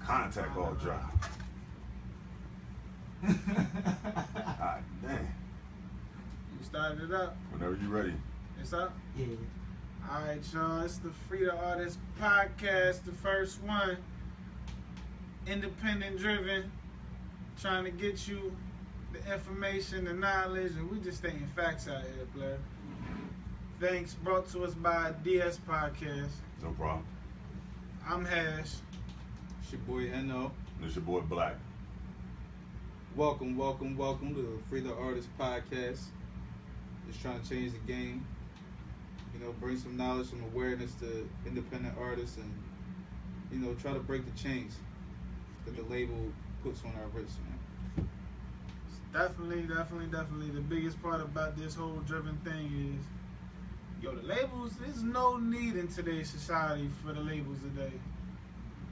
Contact all dry. God damn. You started it up. Whenever you ready. It's up? Yeah. Alright, y'all. It's the Free the Artist podcast, the first one. Independent driven. Trying to get you the information, the knowledge, and we just stating facts out here, Blair. Thanks, brought to us by DS Podcast. No problem. I'm Hash. It's your boy N.O. This your boy Black. Welcome to the Free the Artist podcast. Just trying to change the game. You know, bring some knowledge, some awareness to independent artists and, you know, try to break the chains that the label puts on our wrists, man. It's definitely the biggest part about this whole driven thing is, the labels, there's no need in today's society for the labels today.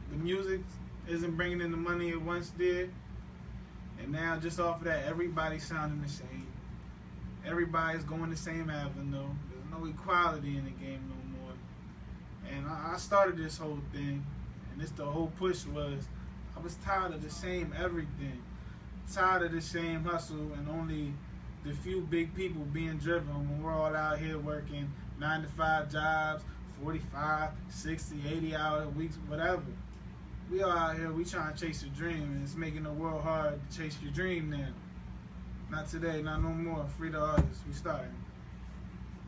The music isn't bringing in the money it once did. And now, just off of that, everybody's sounding the same. Everybody's going the same avenue. There's no equality in the game no more. And I started this whole thing, and the whole push was, I was tired of the same everything. Tired of the same hustle and only the few big people being driven when we're all out here working 9-to-5 jobs, 45, 60, 80-hour weeks, whatever. We all out here, we trying to chase a dream, and it's making the world hard to chase your dream now. Not today, not no more. Free the artists, we starting.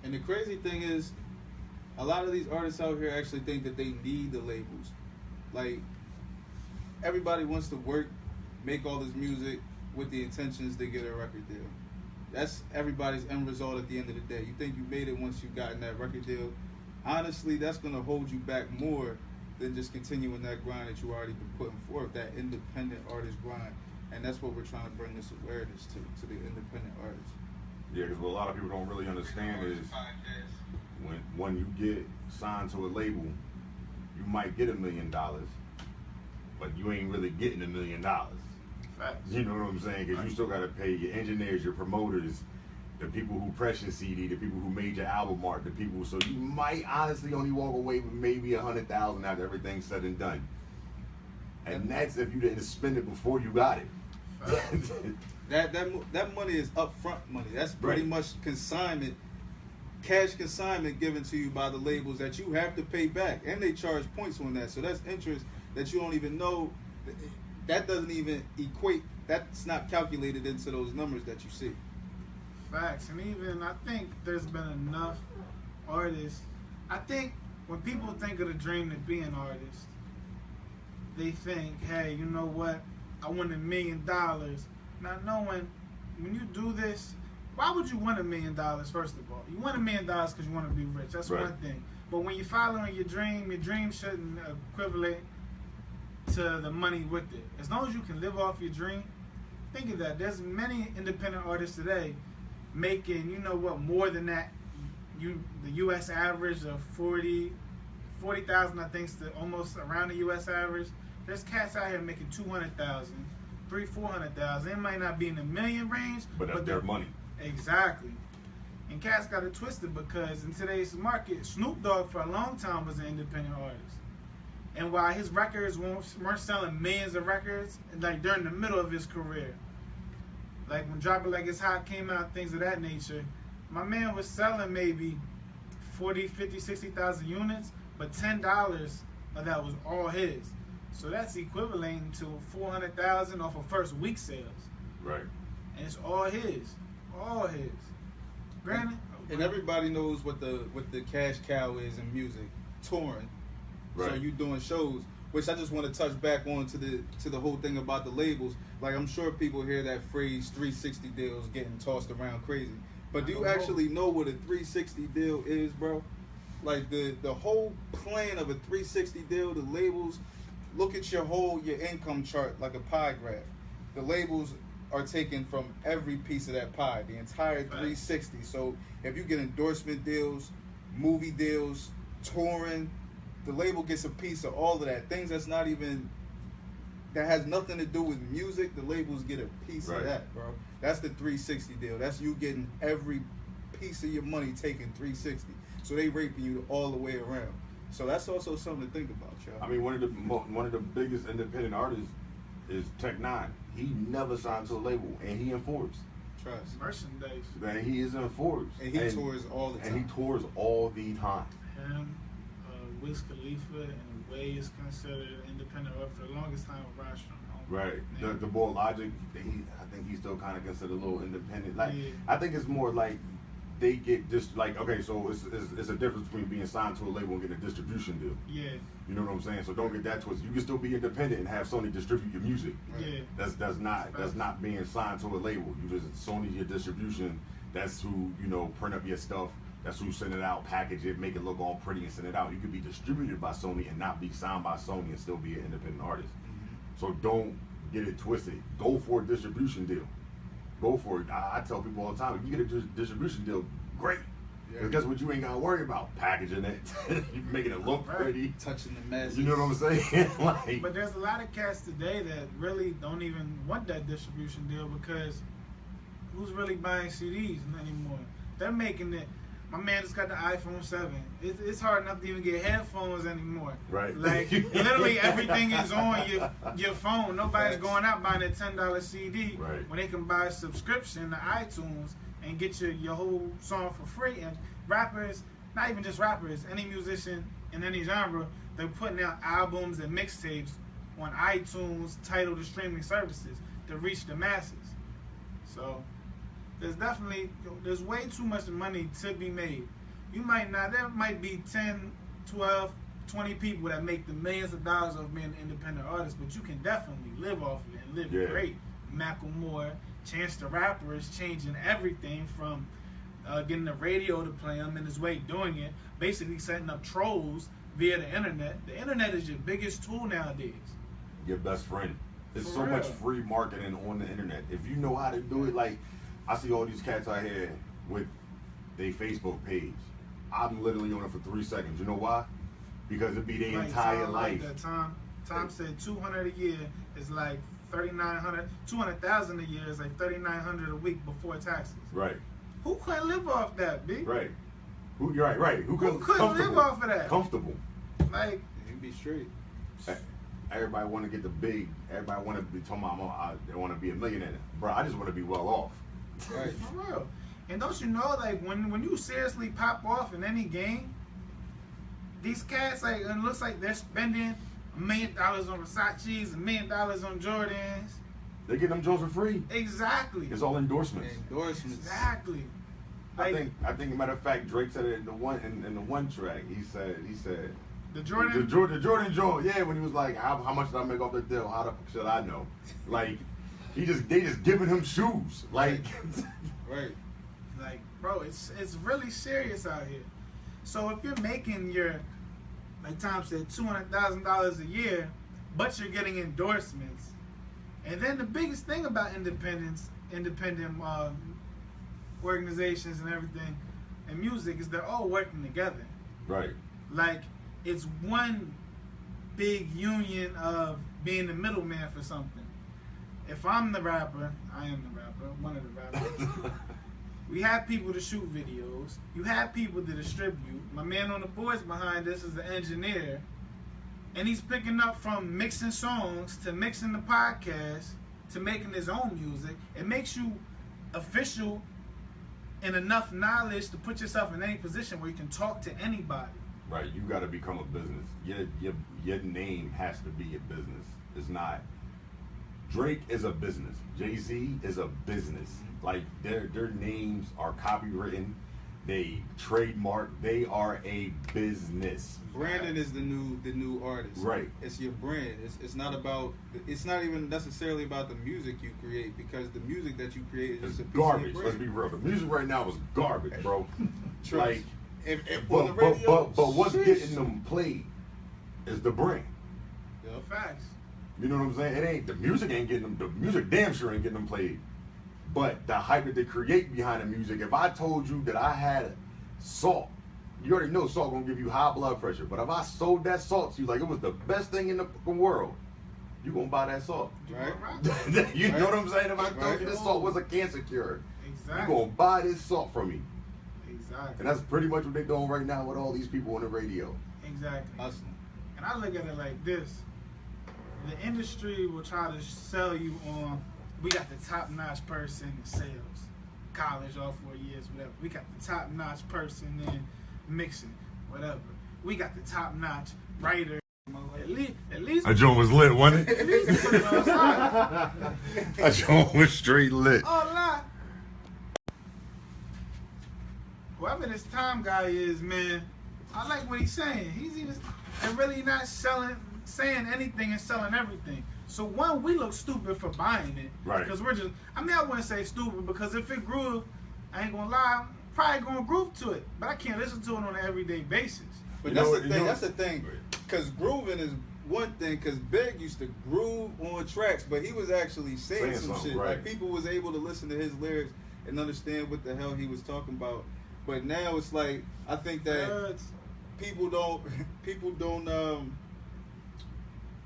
And the crazy thing is, a lot of these artists out here actually think that they need the labels. Like, everybody wants to work, make all this music with the intentions to get a record deal. That's everybody's end result at the end of the day. You think you made it once you've gotten that record deal. Honestly, that's going to hold you back more than just continuing that grind that you already been putting forth, that independent artist grind. And that's what we're trying to bring this awareness to the independent artists. Yeah, because what a lot of people don't really understand is when you get signed to a label, you might get $1 million, but you ain't really getting $1 million. Facts. You know what I'm saying? Because you still got to pay your engineers, your promoters, the people who press your CD, the people who made your album art, the people. So you might honestly only walk away with maybe $100,000 after everything's said and done. And that's if you didn't spend it before you got it. That money is upfront money. That's pretty much consignment, cash consignment given to you by the labels that you have to pay back, and they charge points on that. So that's interest that you don't even know. That doesn't even equate. That's not calculated into those numbers that you see. Facts. And even, I think there's been enough artists. I think when people think of the dream to be an artist, they think, hey, you know what? I want $1 million. Not knowing, when you do this, why would you want $1 million, first of all? You want $1 million because you want to be rich. That's one thing. But when you're following your dream shouldn't equivalent to the money with it. As long as you can live off your dream, think of that. There's many independent artists today making, more than that. The U.S. average of 40,000, I think, is almost around the U.S. average. There's cats out here making 200,000, 400,000. It might not be in the million range, but that's their money. Exactly. And cats got it twisted because in today's market, Snoop Dogg for a long time was an independent artist. And while his records weren't selling millions of records, like during the middle of his career, like when Drop It Like It's Hot came out, things of that nature, my man was selling maybe 40, 50, 60,000 units, but $10 of that was all his. So that's equivalent to 400,000 off of first week sales. Right. And it's all his. All his. Granted. And everybody knows what the cash cow is in music. Touring. Right. So you doing shows, which I just want to touch back on to the whole thing about the labels. Like, I'm sure people hear that phrase 360 deals getting tossed around crazy. But do you actually know what a 360 deal is, bro? Like the whole plan of a 360 deal, the labels, look at your income chart like a pie graph. The labels are taken from every piece of that pie, the entire 360. So if you get endorsement deals, movie deals, touring, the label gets a piece of all of that. Things that has nothing to do with music, the labels get a piece of that, bro. That's the 360 deal. That's you getting every piece of your money taken 360. So they raping you all the way around. So that's also something to think about, y'all. I mean, one of the biggest independent artists is Tech Nine. He never signed to a label, and he in Forbes. Trust. Merchandise. Man, he is in Forbes, And he tours all the time. And he tours all the time. Him, Wiz Khalifa, and Way is considered independent artist for the longest time with Rostrum. Right. Yeah. The boy Logic, I think he's still kind of considered a little independent. Like, Yeah. I think it's more like they get just like, okay, so it's a difference between being signed to a label and getting a distribution deal. Yeah, You know what I'm saying? So don't get that twisted. You can still be independent and have Sony distribute your music. yeah. That's not being signed to a label. You just Sony your distribution. That's who, you know, print up your stuff. That's who send it out, package it, make it look all pretty, and send it out. You could be distributed by Sony and not be signed by Sony and still be an independent artist. So don't get it twisted. Go for a distribution deal. Go for it. I tell people all the time, if you get a distribution deal, great. Because guess what? You ain't gotta worry about packaging it, making it look pretty, touching the masses. You know what I'm saying? Like, But there's a lot of cats today that really don't even want that distribution deal because who's really buying CDs anymore? They're making it. My man just got the iPhone 7. It's hard enough to even get headphones anymore. Right. Like, literally everything is on your phone. Nobody's going out buying a $10 CD Right. when they can buy a subscription to iTunes and get your whole song for free. And rappers, not even just rappers, any musician in any genre, they're putting out albums and mixtapes on iTunes, Tidal, the streaming services to reach the masses. So there's way too much money to be made. There might be 10, 12, 20 people that make the millions of dollars of being an independent artist, but you can definitely live off of it and live great. Macklemore, Chance the Rapper is changing everything from getting the radio to play him in his way doing it, basically setting up trolls via the internet. The internet is your biggest tool nowadays. your best friend. There's For so real. much free marketing on the internet. If you know how to do it, like I see all these cats out here with their Facebook page. I'm literally on it for 3 seconds. You know why? Because it'd be their Like entire Tom, life. Like that Tom said 200 a year is like 3,900. 200,000 a year is like 3,900 a week before taxes. Right. Who couldn't live off that, B? Right. You're right. Who couldn't live off of that? Comfortable. Like, You be straight. Everybody want to get the big. Everybody want to be talking about. They want to be a millionaire, bro. I just want to be well off. Right. for real. And don't you know, like, when you seriously pop off in any game, these cats, like, it looks like they're spending $1 million on Versace's, $1 million on Jordans. They get them Jones for free. Exactly. It's all endorsements. Endorsements. Exactly. Like, I think. Matter of fact, Drake said it in the one track. He said the Jordan. the Jordan joint. Yeah, when he was like, how much did I make off the deal? How the fuck should I know? Like, they just giving him shoes. Like, Right. Like, bro, it's really serious out here. So if you're making like Tom said, $200,000 a year, but you're getting endorsements, and then the biggest thing about independent organizations and everything and music is they're all working together. right. Like, it's one big union of being the middleman for something. If I'm the rapper, I am the rapper, one of the rappers. We have people to shoot videos. You have people to distribute. My man on the boards behind this is the engineer. And he's picking up from mixing songs to mixing the podcast to making his own music. It makes you official and enough knowledge to put yourself in any position where you can talk to anybody. Right, you got to become a business. Your name has to be a business. It's not. Drake is a business. Jay-Z is a business. Like their names are copywritten, they trademark. They are a business. Brandon is the new artist. Right. It's your brand. It's not about. It's not even necessarily about the music you create, because the music that you create is It's just a piece garbage. of your Let's brand. be real. The music right now is garbage, bro. Trust. Like, If on the but radio, what's sheesh. getting them played is the brand. Yup. Facts. You know what I'm saying? It ain't the music ain't getting them. The music damn sure ain't getting them played. But the hype that they create behind the music. If I told you that I had salt, you already know salt gonna give you high blood pressure. But if I sold that salt to you like it was the best thing in the fucking world, you gonna buy that salt. Right. You know what I'm saying? If I told Right. you this salt was a cancer cure, Exactly. you gonna buy this salt from me. Exactly. And that's pretty much what they're doing right now with all these people on the radio. Exactly. Hustling. And I look at it like this. The industry will try to sell you on, we got the top-notch person in sales, college, all 4 years, whatever. We got the top-notch person in mixing, whatever. We got the top-notch writer. At least That joint was lit, wasn't at it? least put it on side. That joint was straight lit. Oh, lie. Whoever this Tom guy is, man, I like what he's saying. He's even and really not saying anything and selling everything. So one, we look stupid for buying it, Right. Because we're just. I mean, I wouldn't say stupid because if it groove, I ain't gonna lie, I'm probably gonna groove to it, but I can't listen to it on an everyday basis. But You that's know the what- you thing. know- That's the thing. Because grooving is one thing. Because Big used to groove on tracks, but he was actually saying some something, shit. right. Like people was able to listen to his lyrics and understand what the hell he was talking about. But now it's like I think that people don't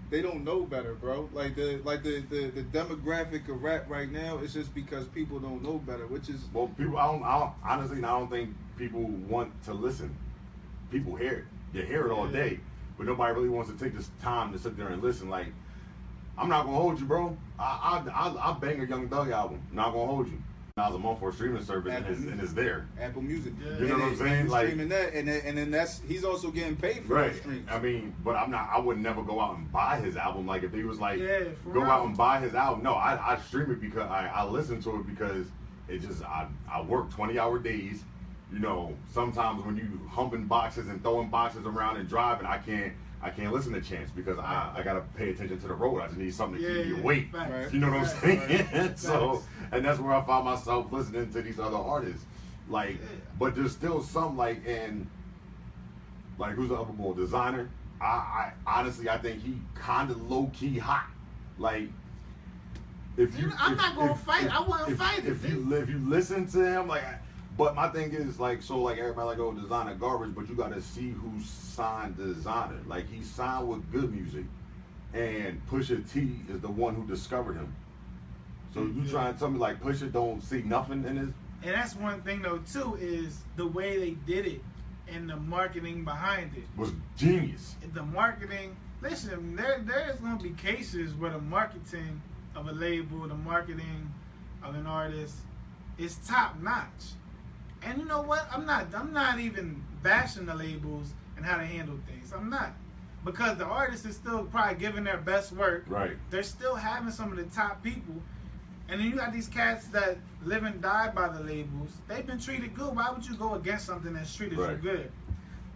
they don't know better, bro. Like the demographic of rap right now is just because people don't know better, which is Well, people, honestly, I don't think people want to listen. People hear it. You hear it all day, but nobody really wants to take this time to sit there and listen. Like, I'm not gonna hold you, bro. I bang a Young Thug album. Not gonna hold you. $1 a month for a streaming service, and it's there. Apple Music. Yeah. You know what I'm saying? And Like, streaming that, and then that's he's also getting paid for right. those streams. I mean, but I would never go out and buy his album. Like, if he was like, Yeah, for go real. out and buy his album. No, I stream it because I listen to it because it just I work 20-hour days. You know, sometimes when you humping boxes and throwing boxes around and driving, I can't listen to Chance because I gotta pay attention to the road. I just need something to keep me awake. facts. Right. You know what I'm Facts, saying? right. So, Facts. and that's where I find myself listening to these other artists. Like, but there's still some like who's the other boy? Designer. I honestly I think he kind of low key hot. Like, if you, I'm not gonna fight. I wouldn't fight if it. you listen to him like. But my thing is like, so like everybody like, oh, Designer garbage, but you gotta see who signed Designer. Like, he signed with Good Music, and Pusha T is the one who discovered him. So you trying to tell me like Pusha don't see nothing in his? And that's one thing though too is the way they did it and the marketing behind it. Was genius. The marketing. Listen, there's gonna be cases where the marketing of a label, the marketing of an artist, is top notch. And you know what? I'm not even bashing the labels and how they handle things. I'm not. Because the artist is still probably giving their best work. Right. They're still having some of the top people. And then you got these cats that live and die by the labels. They've been treated good. Why would you go against something that's treated you Right. good?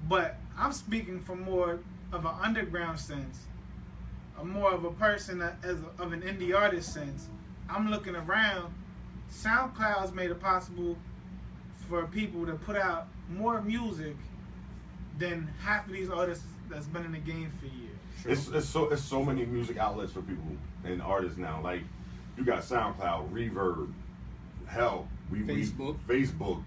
But I'm speaking from more of an underground sense, more of a person of an indie artist sense. I'm looking around. SoundCloud's made it possible for people to put out more music than half of these artists that's been in the game for years. It's so many music outlets for people and artists now. Like, you got SoundCloud, Reverb, hell, Facebook.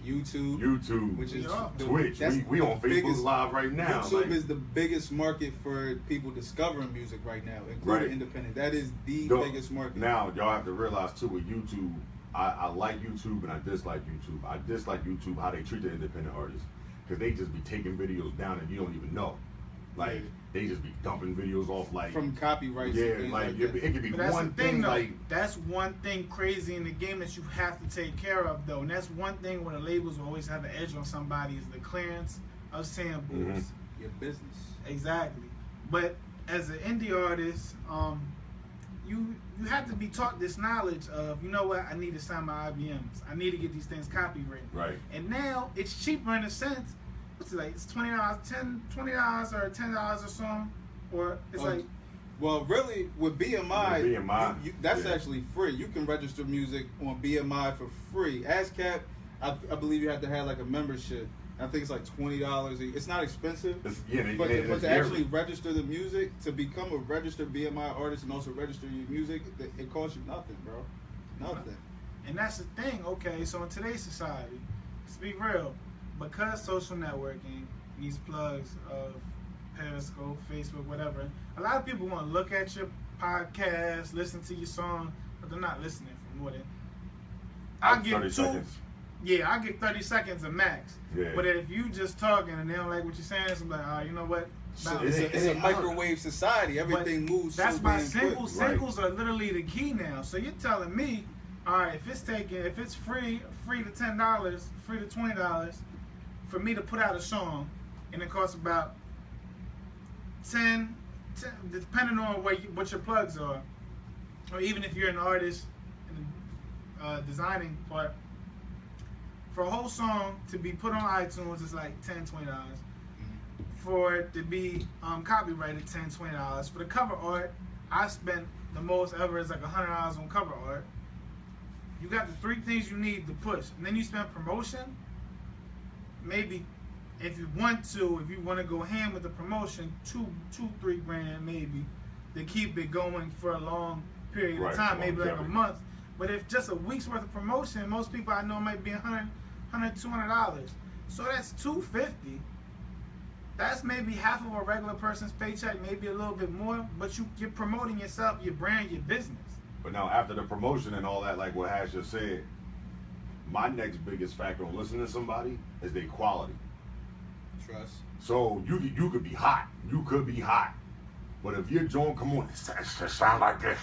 YouTube, Which is Yeah. Twitch. that's We on the Facebook biggest- Live right now. YouTube like, is the biggest market for people discovering music right now, including Right. independent. That is the Don't- biggest market. Now, y'all have to realize too with YouTube, I like YouTube and I dislike YouTube. I dislike YouTube how they treat the independent artists because they just be taking videos down and you don't even know. Like, they just be dumping videos off like from copyrights. yeah, and things like that. it could be But that's one the thing, though. like That's one thing crazy in the game that you have to take care of, though. And that's one thing where the labels will always have an edge on somebody is the clearance of samples. Mhm. Your business. Exactly. But as an indie artist, you have to be taught this knowledge of, you know what, I need to sign my IBMs. I need to get these things copywritten. right. And now it's cheaper in a sense. What's it like? It's $20, $20 or $10 or something, or it's like. Well, really, with BMI, With BMI, that's yeah. actually free. You can register music on BMI for free. ASCAP, I believe you have to have like a membership. I think it's like $20. It's not expensive. It's, But it's to yearly. actually register the music, to become a registered BMI artist and also register your music, it costs you nothing, bro. Nothing. And that's the thing, okay, so in today's society, let's be real, because social networking, these plugs of Periscope, Facebook, whatever, a lot of people want to look at your podcast, listen to your song, but they're not listening for more than, I'll give 30 seconds. Yeah, I'll give 30 seconds a max. Yeah. But if you just talking and they don't like what you're saying, it's like, you know what, bounce. It's a microwave society. Everything But moves. That's so why damn quick. singles are literally the key now. So you're telling me, all right, if it's free to $10, free to $20, for me to put out a song, and it costs about 10 depending on what your plugs are, or even if you're an artist in the designing part, for a whole song to be put on iTunes is like $10, $20. For it to be copyrighted, $10, $20. For the cover art, I spent the most ever is like $100 on cover art. You got the 3 things you need to push, and then you spend promotion. Maybe if you want to go ham with the promotion, $2-3 grand maybe to keep it going for a long period of time, maybe like a month. But if just a week's worth of promotion, most people I know might be $100, $200. So that's $250. That's maybe half of a regular person's paycheck, maybe a little bit more. But you're promoting yourself, your brand, your business. But now after the promotion and all that, like what Hash just said, my next biggest factor on listening to somebody is their quality. Trust. So you could be hot. You could be hot. But if your joint come on, it sound like this.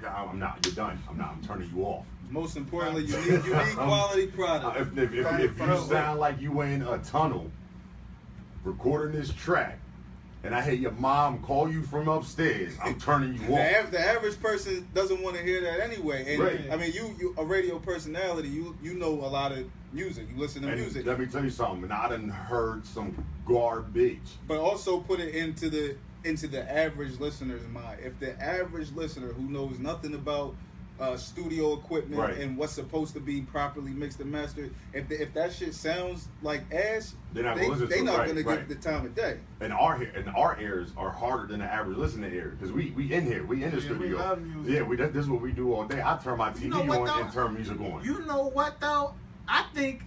I'm not. You're done. I'm turning you off. Most importantly, you need quality product. If you sound like you in a tunnel recording this track, and I hear your mom call you from upstairs, I'm turning you off. The average person doesn't want to hear that anyway. And right. I mean, you a radio personality. You know a lot of music. You listen to And music. let me tell you something. And I done heard some garbage. But also put it into the average listener's mind. If the average listener who knows nothing about studio equipment right. and what's supposed to be properly mixed and mastered, if that shit sounds like ass, they're not going to give right. it the time of day. And our ears are harder than the average listener ear because we in here, we in the studio. We love music. Yeah, this is what we do all day. I turn my TV on and turn music on. You know what though? I think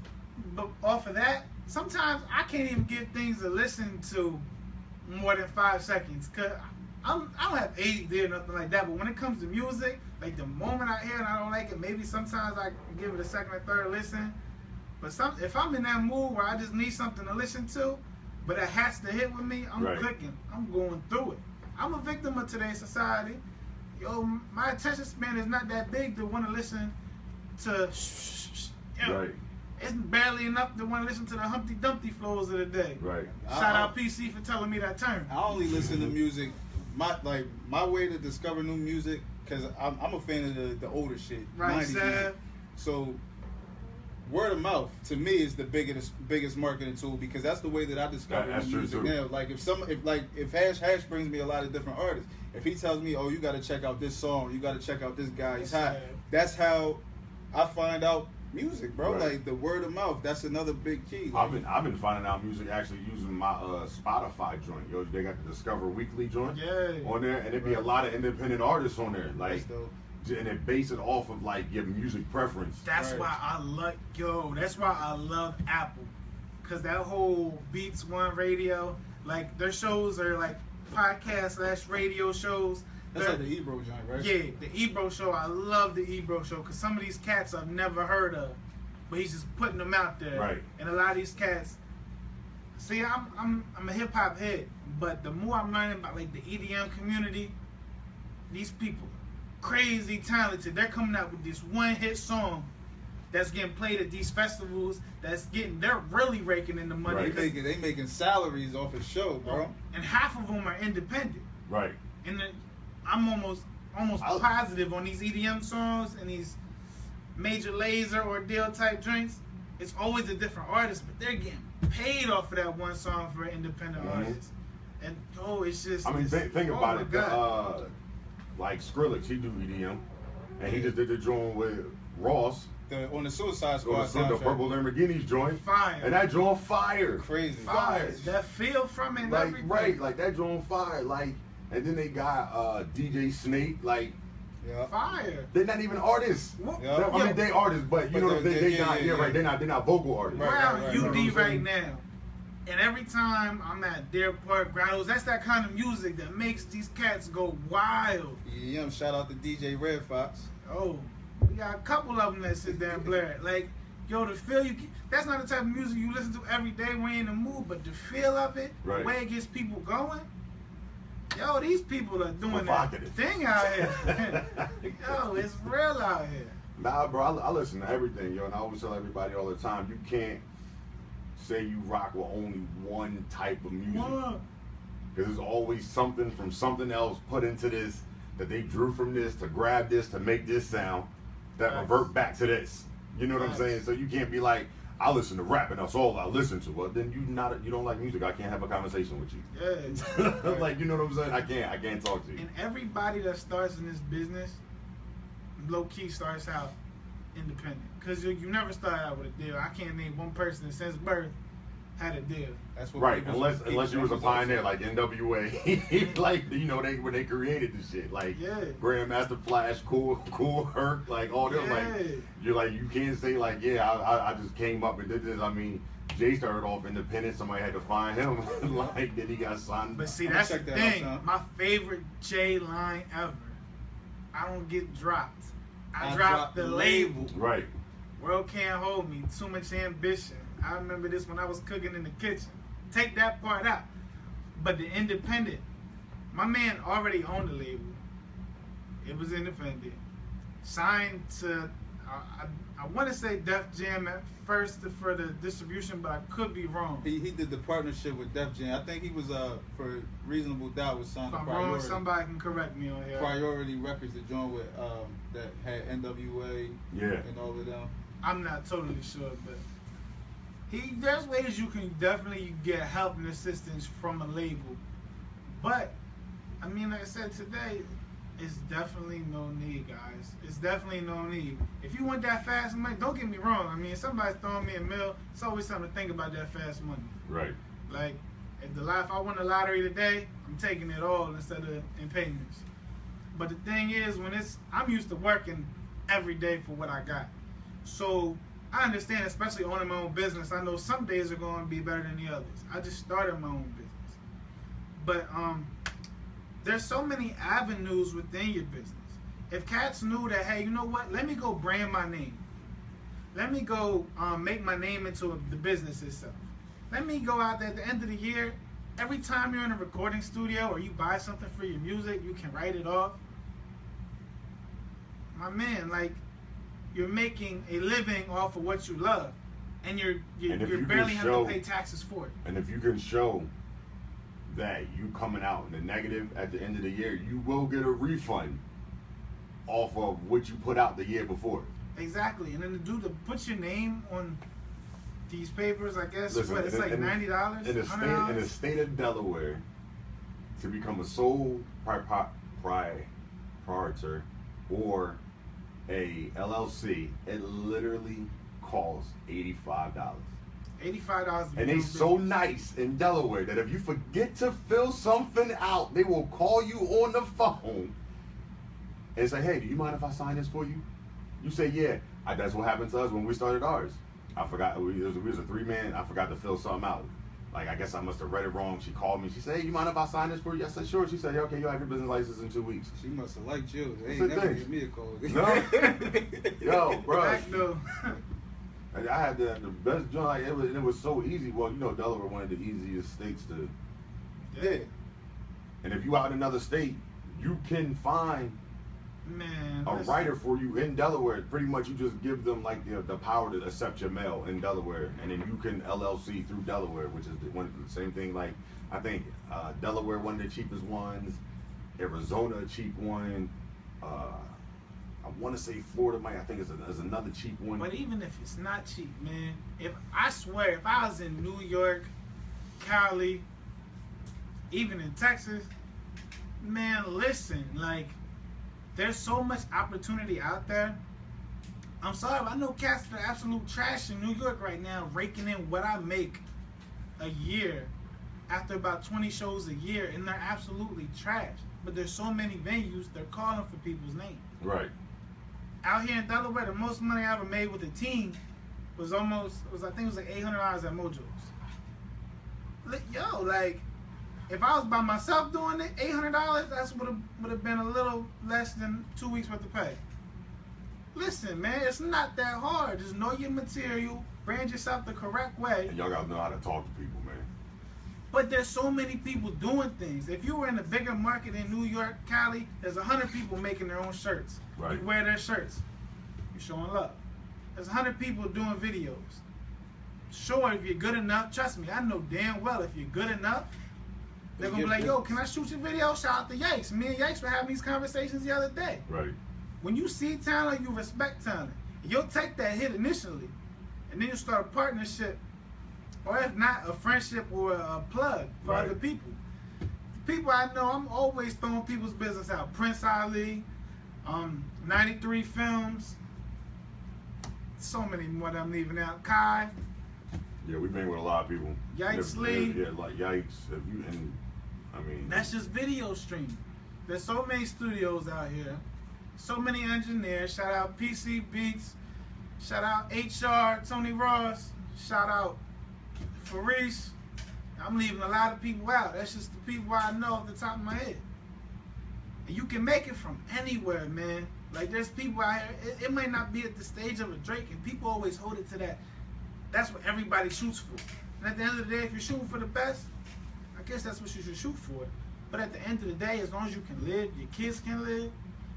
off of that, sometimes I can't even get things to listen to more than 5 seconds because I don't have ADD or nothing like that. But when it comes to music, like the moment I hear it and I don't like it, maybe sometimes I give it a second or third listen. But if I'm in that mood where I just need something to listen to, but it has to hit with me, I'm clicking. I'm going through it. I'm a victim of today's society. Yo, my attention span is not that big to want to listen to Right. It's barely enough to want to listen to the Humpty Dumpty flows of the day. Right. Shout out PC for telling me that term. I only listen to music. My way to discover new music, because I'm a fan of the older shit, Right, 90s music. So word of mouth to me is the biggest marketing tool, because that's the way that I discover new music now. Like if Hash brings me a lot of different artists. If he tells me, oh, you got to check out this song, you got to check out this guy, he's hot. That's how I find out music, bro. Right. Like the word of mouth. That's another big key. Like, I've been finding out music actually using my Spotify joint. Yo, they got the Discover Weekly joint on there, and there'd be a lot of independent artists on there, like, and they base it off of like your music preference. That's why I love Apple, cause that whole Beats One Radio, like their shows are like podcast / radio shows. That's like the Ebro joint, right? Yeah, the Ebro show. I love the Ebro show because some of these cats I've never heard of, but he's just putting them out there. Right. And a lot of these cats. See, I'm a hip hop head, but the more I'm learning about like the EDM community, these people crazy talented. They're coming out with this one hit song that's getting played at these festivals. They're really raking in the money. Right. They making salaries off his show, bro. And half of them are independent. Right. And I'm almost positive on these EDM songs and these Major Lazer or Deal type joints. It's always a different artist, but they're getting paid off of that one song for an independent artist. And it's just. I mean, think about it. Like Skrillex, he do EDM, and he just did the joint with Ross. On the Suicide Squad the Purple Lamborghinis joint. Fire. And that joint fire. Crazy. Fire. That feel from it. Like everything. right, like that joint fire. Like, and then they got DJ Snake. Like, fire. they're not even artists. Yeah. I mean, they artists, but you know they not. Yeah, right. They're not vocal artists. We're out UD right now. And every time I'm at Deer Park Grottos, that's that kind of music that makes these cats go wild. Yeah, shout out to DJ Red Fox. Oh, we got a couple of them that sit there and blare it. Like, Yo, the feel that's not the type of music you listen to every day when you're in the mood, but the feel of it, Right. the way it gets people going. Yo, these people are doing Provocative. that thing out here. Yo, it's real out here. Nah, bro, I listen to everything, yo, and I always tell everybody all the time, you can't say you rock with only one type of music. What? Because there's always something from something else put into this that they drew from this to grab this to make this sound that Facts. revert back to this. You know what I'm Facts. saying? So you can't be like, I listen to rap and that's all I listen to. Well, then you don't like music. I can't have a conversation with you. Yeah. Like, you know what I'm saying? I can't talk to you. And everybody that starts in this business, low key starts out independent. Because you never start out with a deal. I can't name one person that since birth had a deal. That's what Right, labels unless you was a keep pioneer like NWA, like you know when they created the shit, like Yeah. Grandmaster Flash, Cool Herc, like all them, Yeah. like you can't say like I just came up and did this. I mean, Jay started off independent. Somebody had to find him, like then he got signed. But see, I'm that's gonna the check that out, thing. son. My favorite J line ever. I don't get dropped. I I drop dropped the the label. label. Right, World can't hold me. Too much ambition. I remember this when I was cooking in the kitchen. Take that part out. But the independent, my man already owned the label. It was independent. Signed to, I want to say Def Jam at first for the distribution, but I could be wrong. He did the partnership with Def Jam. I think he was for Reasonable Doubt was signed If to I'm wrong, Priority. somebody can correct me on here. Priority Records, the joint with that had NWA yeah. and all of them. I'm not totally sure, but there's ways you can definitely get help and assistance from a label. But I mean, like I said today, it's definitely no need, guys. It's definitely no need. If you want that fast money, don't get me wrong. I mean, if somebody's throwing me a mill, it's always something to think about that fast money. Right. Like, if I won the lottery today, I'm taking it all instead of in payments. But the thing is, I'm used to working every day for what I got. So I understand, especially owning my own business. I know some days are going to be better than the others. I just started my own business. But there's so many avenues within your business. If cats knew that, hey, you know what? Let me go brand my name. Let me go make my name into the business itself. Let me go out there at the end of the year. Every time you're in a recording studio or you buy something for your music, you can write it off. My man, like, you're making a living off of what you love, and you're And if you can barely having show- to pay taxes for it. And if you can show that you coming out in the negative at the end of the year, you will get a refund off of what you put out the year before. Exactly, and then to put your name on these papers, I guess Listen, it's like $90, in the $100. state of Delaware, to become a sole proprietor or a LLC, it literally costs $85. $85. to And be they doing so business. nice in Delaware that if you forget to fill something out, they will call you on the phone and say, "Hey, do you mind if I sign this for you?" You say, "Yeah." That's what happened to us when we started ours. I forgot, we was a 3-man. I forgot to fill something out. Like, I guess I must have read it wrong. She called me. She said, "Hey, you mind if I sign this for you?" I said, "Sure." She said, "Okay, you'll have your business license in 2 weeks." She must have liked you. They That's ain't the never thing. give me a call. No? Yo, bro. Back though. I had the best joint. Like, it was so easy. Well, you know, Delaware one of the easiest states to. Yeah. And if you out in another state, you can find Man, a listen. writer for you in Delaware. Pretty much, you just give them like the power to accept your mail in Delaware, and then you can LLC through Delaware, which is the same thing. Like, I think Delaware one of the cheapest ones, Arizona a cheap one. I want to say Florida might. I think is another cheap one. But even if it's not cheap, man, if I was in New York, Cali, even in Texas, man, listen, like, there's so much opportunity out there. I'm sorry, but I know cats that are absolute trash in New York right now, raking in what I make a year after about 20 shows a year, and they're absolutely trash. But there's so many venues, they're calling for people's names. Right. Out here in Delaware, the most money I ever made with a team was I think it was like $800 at Mojo's. Yo, like, if I was by myself doing it, $800, that's would have been a little less than 2 weeks worth of pay. Listen, man, it's not that hard. Just know your material, brand yourself the correct way. And y'all gotta know how to talk to people, man. But there's so many people doing things. If you were in a bigger market in New York, Cali, there's 100 people making their own shirts. Right. You wear their shirts. You're showing love. There's 100 people doing videos. Sure, if you're good enough, trust me, I know damn well if you're good enough, they're going to be like, yo, can I shoot your video? Shout out to Yikes. Me and Yikes were having these conversations the other day. Right. When you see talent, you respect talent. You'll take that hit initially, and then you start a partnership, or if not, a friendship or a plug for Right. other people. The people I know, I'm always throwing people's business out. Prince Ali, 93 Films, so many more that I'm leaving out. Kai, Yeah, we been with a lot of people. Yikes Yeah, Lee. Yeah, like Yikes. If you and I mean, That's just video streaming. There's so many studios out here, so many engineers. Shout out PC Beats, shout out HR, Tony Ross, shout out Farish. I'm leaving a lot of people out. That's just the people I know off the top of my head. And you can make it from anywhere, man. Like there's people out here, it might not be at the stage of a Drake, and people always hold it to that. That's what everybody shoots for. And at the end of the day, if you're shooting for the best, I guess that's what you should shoot for. But at the end of the day, as long as you can live, your kids can live,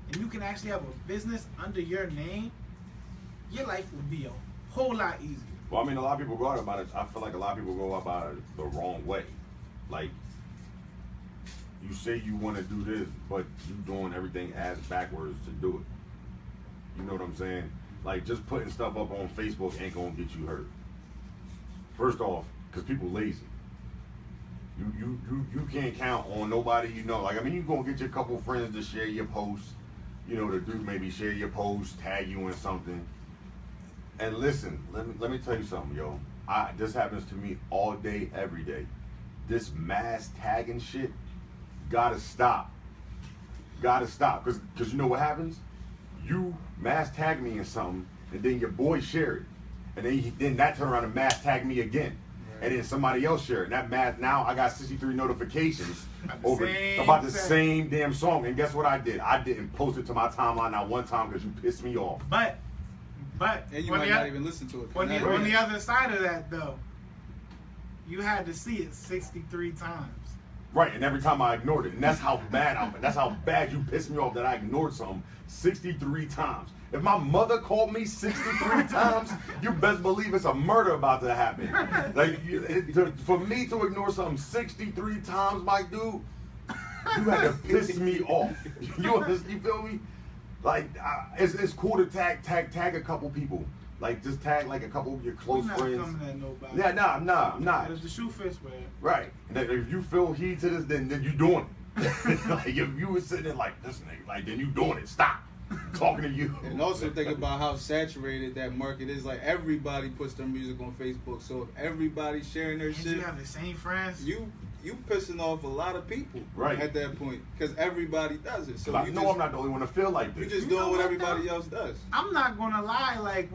and you can actually have a business under your name, your life will be a whole lot easier. well, I mean, a lot of people go about it. I feel like a lot of people go about it the wrong way. Like, you say you want to do this, but you doing everything ass backwards to do it. You know what I'm saying? Like, just putting stuff up on Facebook ain't gonna get you hurt. First off, because people lazy. You can't count on nobody you know. Like, I mean, you gonna get your couple friends to share your posts, you know, to do maybe share your post, tag you in something. And listen, let me tell you something, yo. This happens to me all day, every day. This mass tagging shit gotta stop. Gotta stop. Cause you know what happens? You mass tag me in something, and then your boy share it. And then that turn around and mass tag me again. And then somebody else share it. And that math, now I got 63 notifications about the same damn song. And guess what I did? I didn't post it to my timeline not one time because you pissed me off. But And you might not even listen to it. On the other side of that, though, you had to see it 63 times. Right, and every time I ignored it. And that's how bad you pissed me off that I ignored something 63 times. If my mother called me 63 times, you best believe it's a murder about to happen. Like, for me to ignore something 63 times, my dude, you had to piss me off. You feel me? Like, it's cool to tag a couple people. Like, just tag like a couple of your close friends. We're not coming at nobody. Yeah, I'm not. It's the shoe fits, man. Right. And if you feel heat to this, then you doing it. Like, if you was sitting there like this nigga, like, then you doing it. Stop talking to you. And also think about how saturated that market is. Like, everybody puts their music on Facebook, so if everybody's sharing their And shit, you have the same friends. you pissing off a lot of people Right. at that point, because everybody does it. So I you know just, I'm not the only one to feel like you this. just You know doing what what, everybody though? else does. I'm not gonna lie, like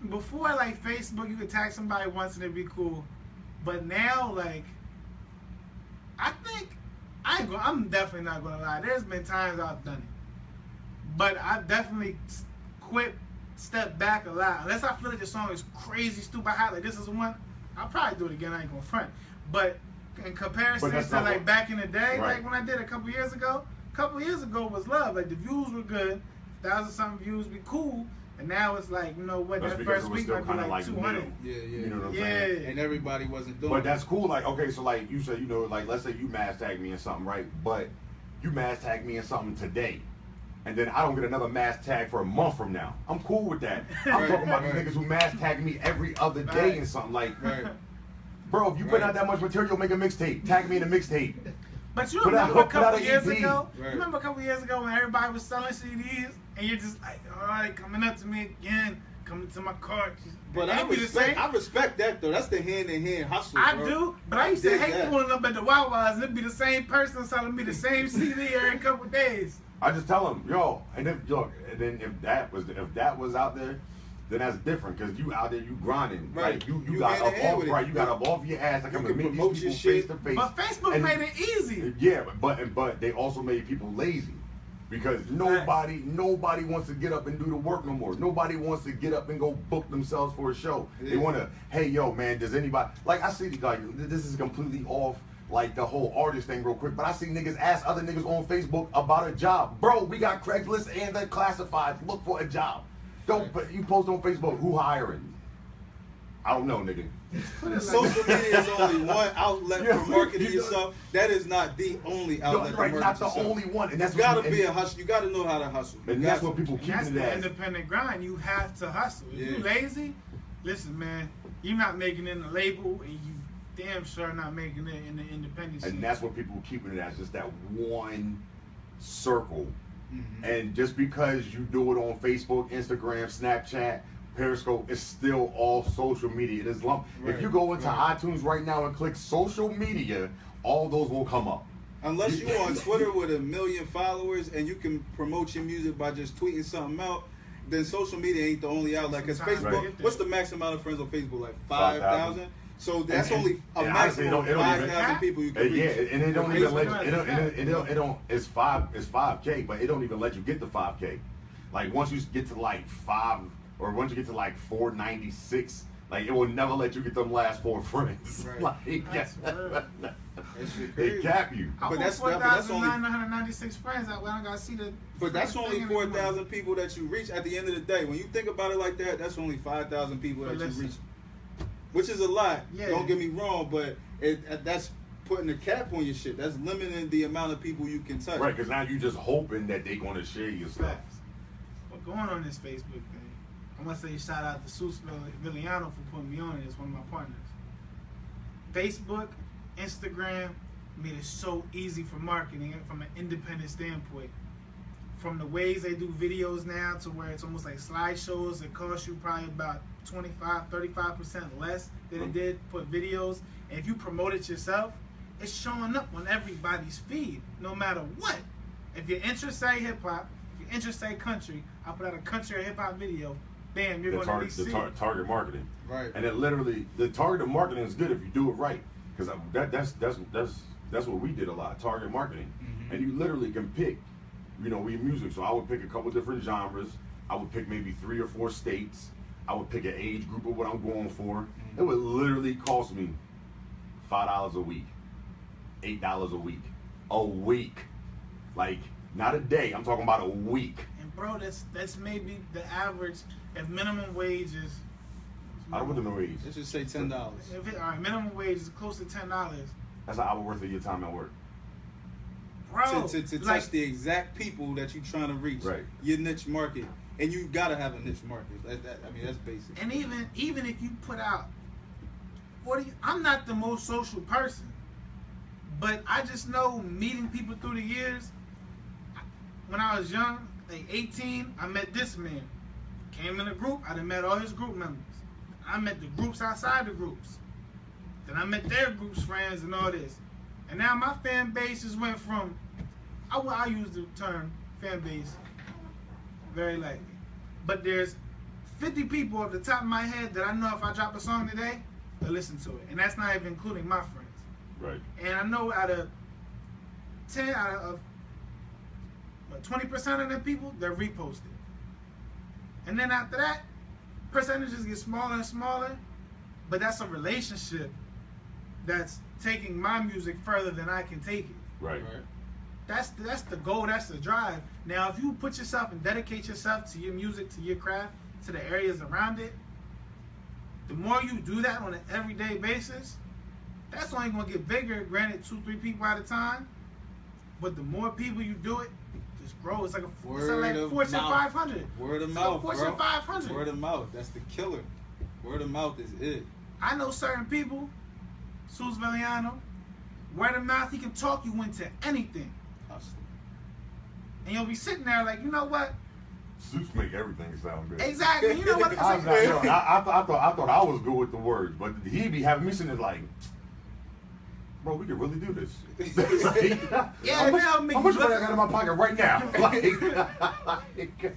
before like Facebook, you could tag somebody once and it'd be cool, but now like I'm definitely not gonna lie. There's been times I've done it, but I've definitely stepped back a lot. Unless I feel like the song is crazy, stupid hot, like this is one, I'll probably do it again. I ain't gonna front, but in comparison that's to not like what- back in the day, Right. like when I did a couple years ago was love. Like the views were good, 1,000 something views be cool, and now it's like, you know what, That's that because first it was week still might be kind of like like 200. new. Yeah. You know what I'm Yeah. saying? And everybody wasn't doing But it. that's cool. Like, okay, so like you said, you know, like let's say you mass tag me in something, right? But you mass tag me in something today, and then I don't get another mass tag for a month from now. I'm cool with that. I'm Right, talking about right. these niggas who mass tag me every other day Right. in something. Like, Right. bro, if you put Right. out that much material, make a mixtape. Tag me in a mixtape. But you Put out- remember a put out couple an years EP. ago? Right. You remember a couple years ago when everybody was selling CDs, and you're just like, all right, coming up to me again, coming to my car. But And I it'd be the respect, same. I respect that though. That's the hand-in-hand hustle, I bro. do, but I used to dig hate that. pulling up at the Wawas and it'd be the same person selling me the same CD every couple days. I just tell them, yo, and if that was out there, then that's different because you out there, you grinding, Right. like you You got hand in up hand off, with it. right? You got up off your ass. I come You to can meet promote these your people face shit. to face. But Facebook And- made it easy. Yeah, but they also made people lazy. Because nobody wants to get up and do the work no more. Nobody wants to get up and go book themselves for a show. Yeah. They want to, hey, yo, man, does anybody, like, I see, like, this is completely off, like, the whole artist thing real quick, but I see niggas ask other niggas on Facebook about a job. Bro, we got Craigslist and the classifieds. Look for a job. Don't, but you post on Facebook, who hiring? I don't know, nigga. Social media is only one outlet Yeah, for marketing you know. yourself. That is not the only outlet for Right, marketing not the yourself. only one. And that's You gotta what, be a hustle. You gotta know how to hustle. and that's what people And keep that's it the as. independent grind. You have to hustle. If you Yeah. lazy, listen, man, you're not making it in the label, and you damn sure not making it in the independent scene. And that's what people keeping it as, just that one circle. Mhm. And just because you do it on Facebook, Instagram, Snapchat, Periscope, it's still all social media. It is lump. If Right, you go into right. iTunes right now and click social media, all those will come up. Unless you're on Twitter with 1 million followers and you can promote your music by just tweeting something out, then social media ain't the only outlet. Because Sometimes Facebook, I get that. what's the max amount of friends on Facebook? Like 5,000. 5,000? So that's And- only a and honestly, maximum it of don't even- 5,000 people you can Yeah, reach. and it don't even let you. Facebook. It don't. It's 5K, but it don't even let you get to 5K. Like once you get to like 5, or once you get to like 496, like it will never let you get them last 4 friends. Right. Like That's real. That shit they crazy. cap you. I But want that's- but that's only- 4,996 friends. I don't gotta see the. But that's freaking only thing 4,000 people that you reach at the end of the day. When you think about it like that, that's only 5,000 people But that you listen. reach. Which is a lot. Yeah. Don't get me wrong, but that's putting a cap on your shit. That's limiting the amount of people you can touch. Right, because now you just hoping that they're gonna share your stuff. Facts. But going on this Facebook thing, I want to say shout out to Sus Villiano for putting me on it as one of my partners. Facebook, Instagram made it so easy for marketing from an independent standpoint. From the ways they do videos now to where it's almost like slideshows that cost you probably about 35% less than it did put videos. And if you promote it yourself, it's showing up on everybody's feed, no matter what. If your interest say hip hop, if your interest say country, I put out a country or hip hop video, bam, you're The, going to at tar- least the see tar- it. target marketing. Right. And it literally, the target marketing is good if you do it right, because that's what we did a lot, target marketing. Mhm. And you literally can pick, we music, so I would pick a couple different genres. I would pick maybe 3 or 4 states. I would pick an age group of what I'm going for. It would literally cost me $5 a week, $8 a week, like not a day. I'm talking about a week. And bro, that's maybe the average. If minimum wage is, I don't know age. Let's just say $10. if it, all right, minimum wage is close to $10, That's an hour worth of your time at work. bro. To like, touch the exact people that you're trying to reach. Right. Your niche market. And you gotta have a niche market. I mean, that's basic. and even if you put out 40, I'm not the most social person, but I just know meeting people through the years. When I was young, like 18, I met this man. Came in a group, I done met all his group members. I met the groups outside the groups. Then I met their group's friends and all this. And now my fan base just went from, I use the term fan base very lightly. But there's 50 people off the top of my head that I know if I drop a song today, they'll listen to it. And that's not even including my friends. Right. And I know out of 10 out of 20% of them people, they're reposted. And then after that, percentages get smaller and smaller, but that's a relationship that's taking my music further than I can take it. Right. That's the goal, that's the drive. Now, if you put yourself and dedicate yourself to your music, to your craft, to the areas around it, the more you do that on an everyday basis, that's only going to get bigger, granted 2-3 people at a time, but the more people you do it, it just grows. It's like a Fortune mouth. 500. Word of It's mouth, like a Fortune bro. 500. Word of mouth. That's the killer. Word of mouth is it. I know certain people, Sus Villiano, word of mouth, he can talk you into anything. Hustler. And you'll be sitting there like, you know what? Suits make everything sound good. Exactly. You know what? It's I, like, I thought I was good with the words, but he be having me sitting there like, bro, we could really do this. Yeah, how much, now make how much you money look- I got in my pocket right now? Like,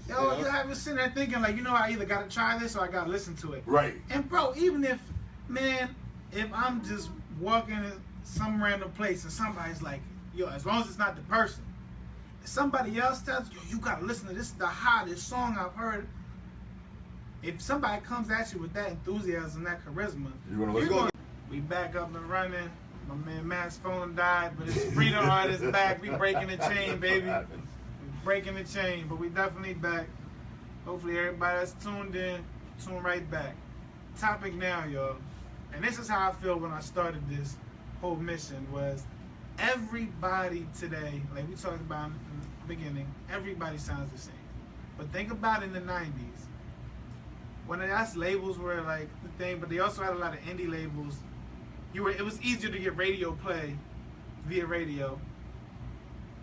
yo, you have me sitting there thinking like, you know, I either gotta try this or I gotta listen to it. right. And bro, even if, man, if I'm just walking in some random place and somebody's like, yo, as long as it's not the person, somebody else tells you, you gotta listen to this is the hottest song I've heard. If somebody comes at you with that enthusiasm, that charisma, You're gonna listen. we back up and running. My man Matt's phone died, but it's Freedom Artists back. We breaking the chain, baby. We breaking the chain, but we definitely back. Hopefully everybody that's tuned in, tune right back. Topic now, y'all. And this is how I feel when I started this whole mission was everybody today, like we talked about in the beginning, everybody sounds the same. But think about in the 90s, when us labels were like the thing, but they also had a lot of indie labels. It was easier to get radio play via radio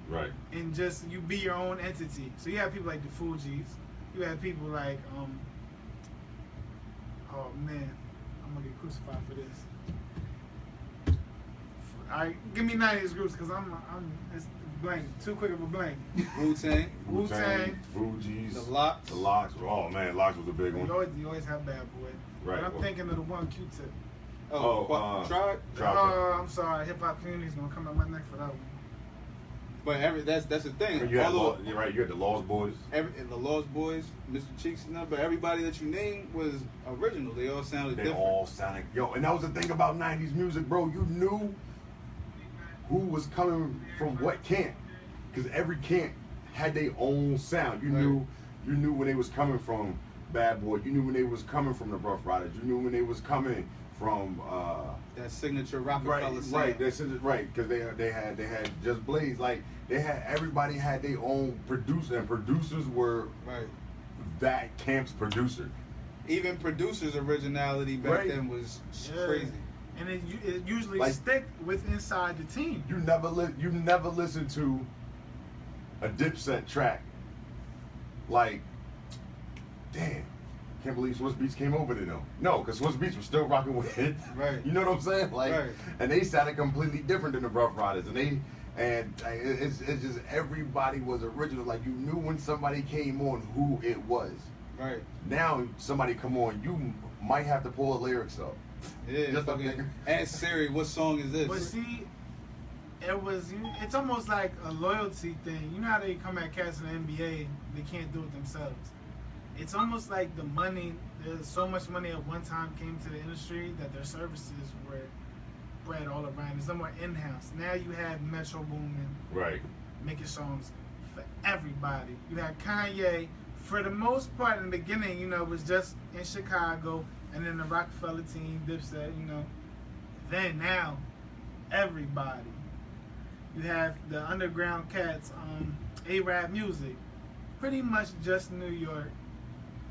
Right. and just you be your own entity. So you have people like the Fugees, you have people like oh man, I'm gonna get crucified for this. Alright, give me 90s groups because I'm it's blank, too quick of a blank. Wu-Tang, Wu-Tang, Fugees, the Locks. the Locks. Oh man, Locks was a big one. You always have Bad Boy. Right. But I'm thinking of the one Q-Tip. Tribe. Tribe. I'm sorry, hip hop community's gonna come at my neck for that one. But that's the thing. You had Although you're right. You had the Lost Boys. the Lost Boys, Mr. Cheeks and them, but everybody that you named was original. They all sounded They different. all sounded and that was the thing about '90s music, bro. You knew who was coming from what camp, because every camp had their own sound. You knew when they was coming from Bad Boy. You knew when they was coming from the Rough Riders. You knew when they was coming from that signature Rockefeller sound. right. That's right, because they had Just Blaze. Like everybody had their own producer, and producers were Right. that camp's producer. Even producers' originality back Right. then was Yeah. crazy. And it usually Like- stick with inside the team. You never listen to a Dipset track like, damn, can't believe Swiss Beats came over there though. No, because Swiss Beats was still rocking with it. Right. You know what I'm saying? Like, Right. and they sounded completely different than the Rough Riders, and it's just everybody was original. Like you knew when somebody came on who it was. Right. Now somebody come on, you might have to pull the lyrics up. Yeah. Just fucking like- Ask Siri, what song is this? But see, it's almost like a loyalty thing. You know how they come at cats in the NBA, they can't do it themselves. It's almost like the money, there's so much money at one time came to the industry that their services were spread all around. There's no more in-house. Now you have Metro Boomin Right. making songs for everybody. You had Kanye, for the most part in the beginning, it was just in Chicago, and then the Rockefeller team, Dipset, Then now, everybody. You have the underground cats, A-Rap Music, pretty much just New York.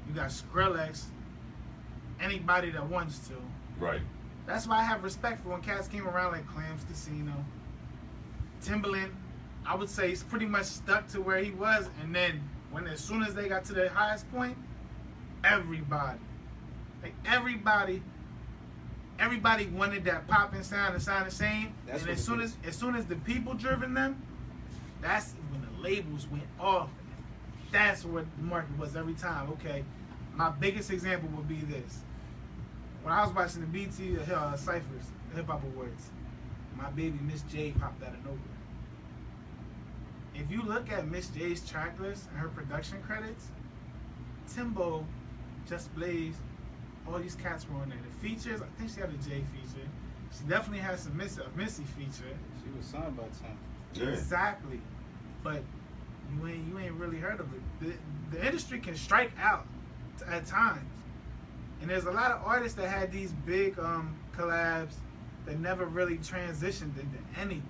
You got Skrillex, anybody that wants to. Right. That's why I have respect for when cats came around like Clams Casino. Timbaland, I would say he's pretty much stuck to where he was, and then as soon as they got to their highest point, everybody wanted that popping sound and sound the same. That's and what as soon as the people driven them, that's when the labels went off. That's what the market was every time. Okay, my biggest example would be this. When I was watching the BT Cyphers, the Hip Hop Awards, my baby Miss J popped out of nowhere. If you look at Miss J's track list and her production credits, Timbo, Just Blaze, all these cats were on there. The features, I think she had a J feature. She definitely has some Missy feature. She was signed by Tim. Yeah. Exactly. But you ain't really heard of it. The industry can strike out at times. And there's a lot of artists that had these big collabs that never really transitioned into anything.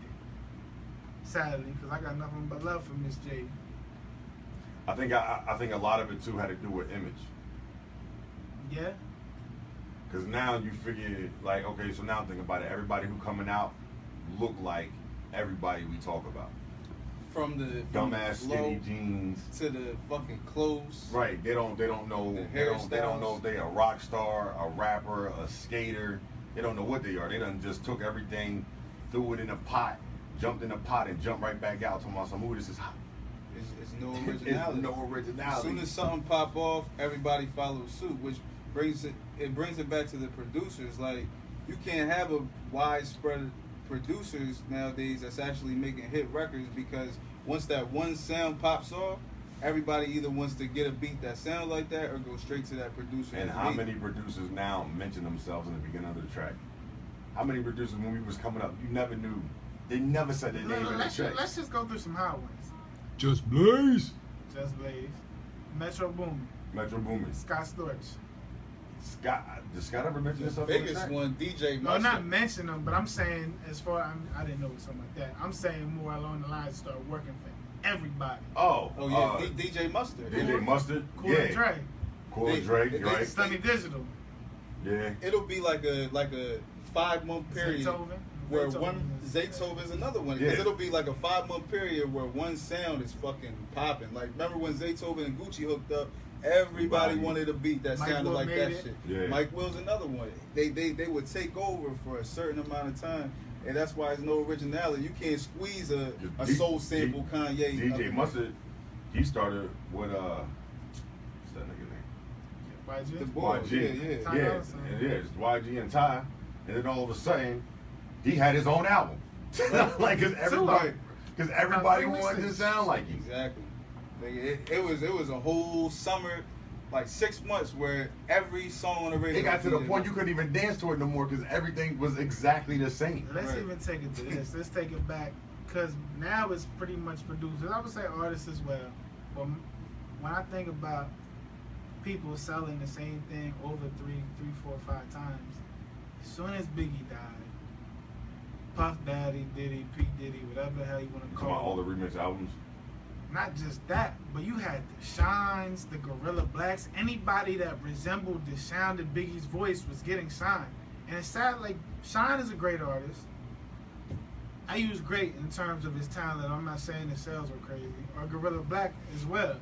Sadly, because I got nothing but love for Miss J. I think a lot of it too had to do with image. Yeah. Because now you figure, like, okay, so now think about it. Everybody who coming out look like everybody we talk about. From the Dumbass flow skinny jeans. to the fucking clothes. Right. They don't know The they don't know hairstyles. if they a rock star, a rapper, a skater. They don't know what they are. They done just took everything, threw it in a pot, jumped in a pot, and jumped right back out. Talking about some, ooh, this is hot. It's no originality. It's no originality. As soon as something pop off, everybody follows suit, which brings it back to the producers. Like, you can't have a widespread producers nowadays that's actually making hit records because once that one sound pops off, everybody either wants to get a beat that sounds like that or go straight to that producer. And how many producers now mention themselves in the beginning of the track? How many producers when we was coming up, you never knew? They never said their name in the track. Let's just go through some hot ones. Just Blaze. Just Blaze, Metro Boomin, Metro Boomin. Scott Storch. Did Scott ever mention The himself in the biggest track? one, DJ No, Mustard. not mention them, but I'm saying as far I didn't know it was something like that. I'm saying more along the lines of start working for everybody. Oh, Oh yeah, DJ Mustard. DJ Mustard. Cool Yeah. and Dre, Cool and Dre, They- right? Stunny Digital, Yeah. It'll be like a 5-month period Zaytoven. where Zaytoven is another one because Yeah. it'll be like a 5-month period where one sound is fucking popping. Like remember when Zaytoven and Gucci hooked up? Everybody wanted a beat that Mike sounded Will like made that it. shit. Yeah. Mike Will's another one. They would take over for a certain amount of time, and that's why there's no originality. You can't squeeze a soul sample Kanye. DJ Mustard, he started with what's that nigga name? The YG. boy, YG. Ty Yeah, Dolla Sign. it is YG and Ty, and then all of a sudden, he had his own album. Like, cause everybody About 3 wanted to weeks. sound like him. Exactly. Like, it was a whole summer, like 6 months, where every song on the radio. It got to the point you couldn't even dance to it no more because everything was exactly the same. Let's Right. even take it to this. Let's take it back because now it's pretty much producers. I would say artists as well. But when I think about people selling the same thing over 3, 4, 5 times, as soon as Biggie died, Puff Daddy, Diddy, P Diddy, whatever the hell you want to Come on, call all it. the remix albums. Not just that, but you had the Shines, the Gorilla Blacks, anybody that resembled the sound of Biggie's voice was getting signed. And it's sad, like, Shine is a great artist. I use great in terms of his talent. I'm not saying his sales were crazy. Or Gorilla Black as well.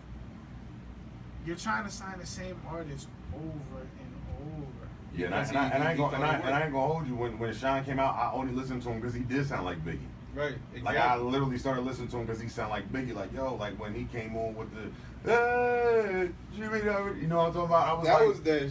You're trying to sign the same artist over and over. Yeah, and I ain't gonna hold you. When Sean came out, I only listened to him because he did sound like Biggie. Right. Exactly. Like I literally started listening to him because he sounded like Biggie. Like yo, like when he came on with the, hey, Jimmy, you know what I'm talking about?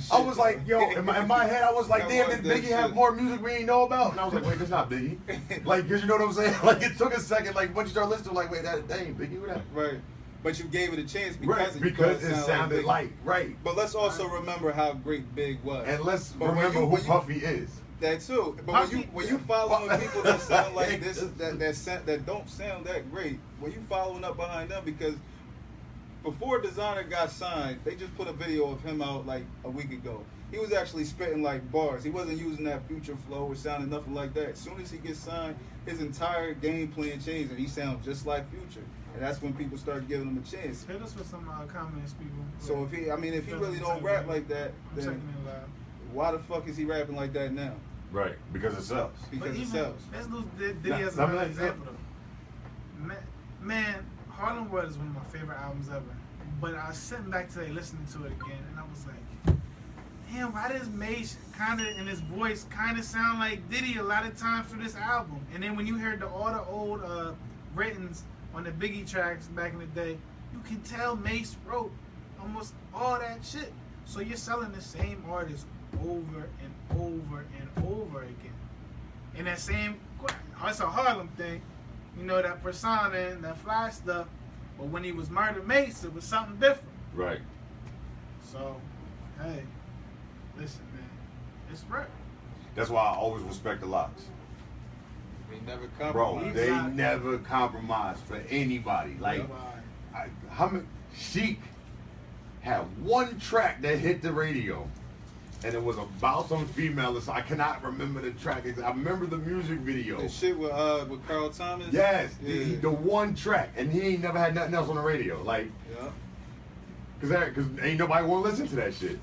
I was like, yo, in my head, I was like, That damn, was did that Biggie shit. have more music we ain't know about? And I was like, wait, that's not Biggie. Like, cause you know what I'm saying? Like it took a second. Like once you start listening to, it, like, wait, that ain't Biggie. What that? Right. But you gave it a chance Right, because it sounded Biggie. like right. But let's also remember how great Big was. And let's But when remember you- who when you- Puffy is. That too. But Puffy- when you following people that sound like this, that don't sound that great, when you following up behind them, because before Designer got signed, they just put a video of him out like a week ago. He was actually spitting like bars. He wasn't using that Future flow or sounding nothing like that. As soon as he gets signed, his entire game plan changed, and he sounds just like Future. And that's when people started giving him a chance. Hit us with some comments, people. So if he really don't rap like that, I'm checking then it live. why the fuck is he rapping like that now? Right, because it sells. Because But it even, sells. let's lose Diddy Nah, as nah, another nah, example though. Man, Harlem World is one of my favorite albums ever. But I was sitting back today listening to it again, and I was like, damn, why does Mace kind of, in his voice, kind of sound like Diddy a lot of times for this album? And then when you heard all the old writtens on the Biggie tracks back in the day, you can tell Mace wrote almost all that shit. So you're selling the same artist over and over and over again. And that same, it's a Harlem thing, you know, that persona and that fly stuff. But when he was Murder Mace, it was something different. Right. So, hey, listen, man, it's right. That's why I always respect the Locks. They never Bro, compromise. they Exactly. never compromise for anybody. Like, how many? Sheik had one track that hit the radio, and it was about some female. I cannot remember the track. I remember the music video. The shit with Carl Thomas. Yes, Yeah. the one track, and he ain't never had nothing else on the radio. Like, Yeah. cause ain't nobody want to listen to that shit.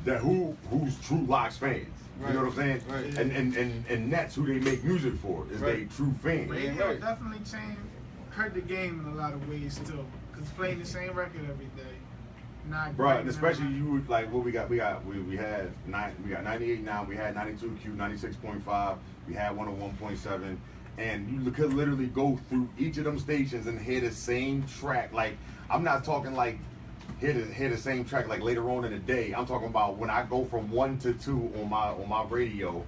That who's true Locks fans. You know what I'm saying? Right. And that's who they make music for. Is they Right. true fans. Radio right. definitely hurt the game in a lot of ways too. Cause playing the same record every day, not Bro, great, and especially you like what we got. We had 98.9. We had 92Q, 96.5. We had 101.7. And you could literally go through each of them stations and hear the same track. Like I'm not talking like hear the same track like later on in the day. I'm talking about when I go from 1 to 2 on my radio.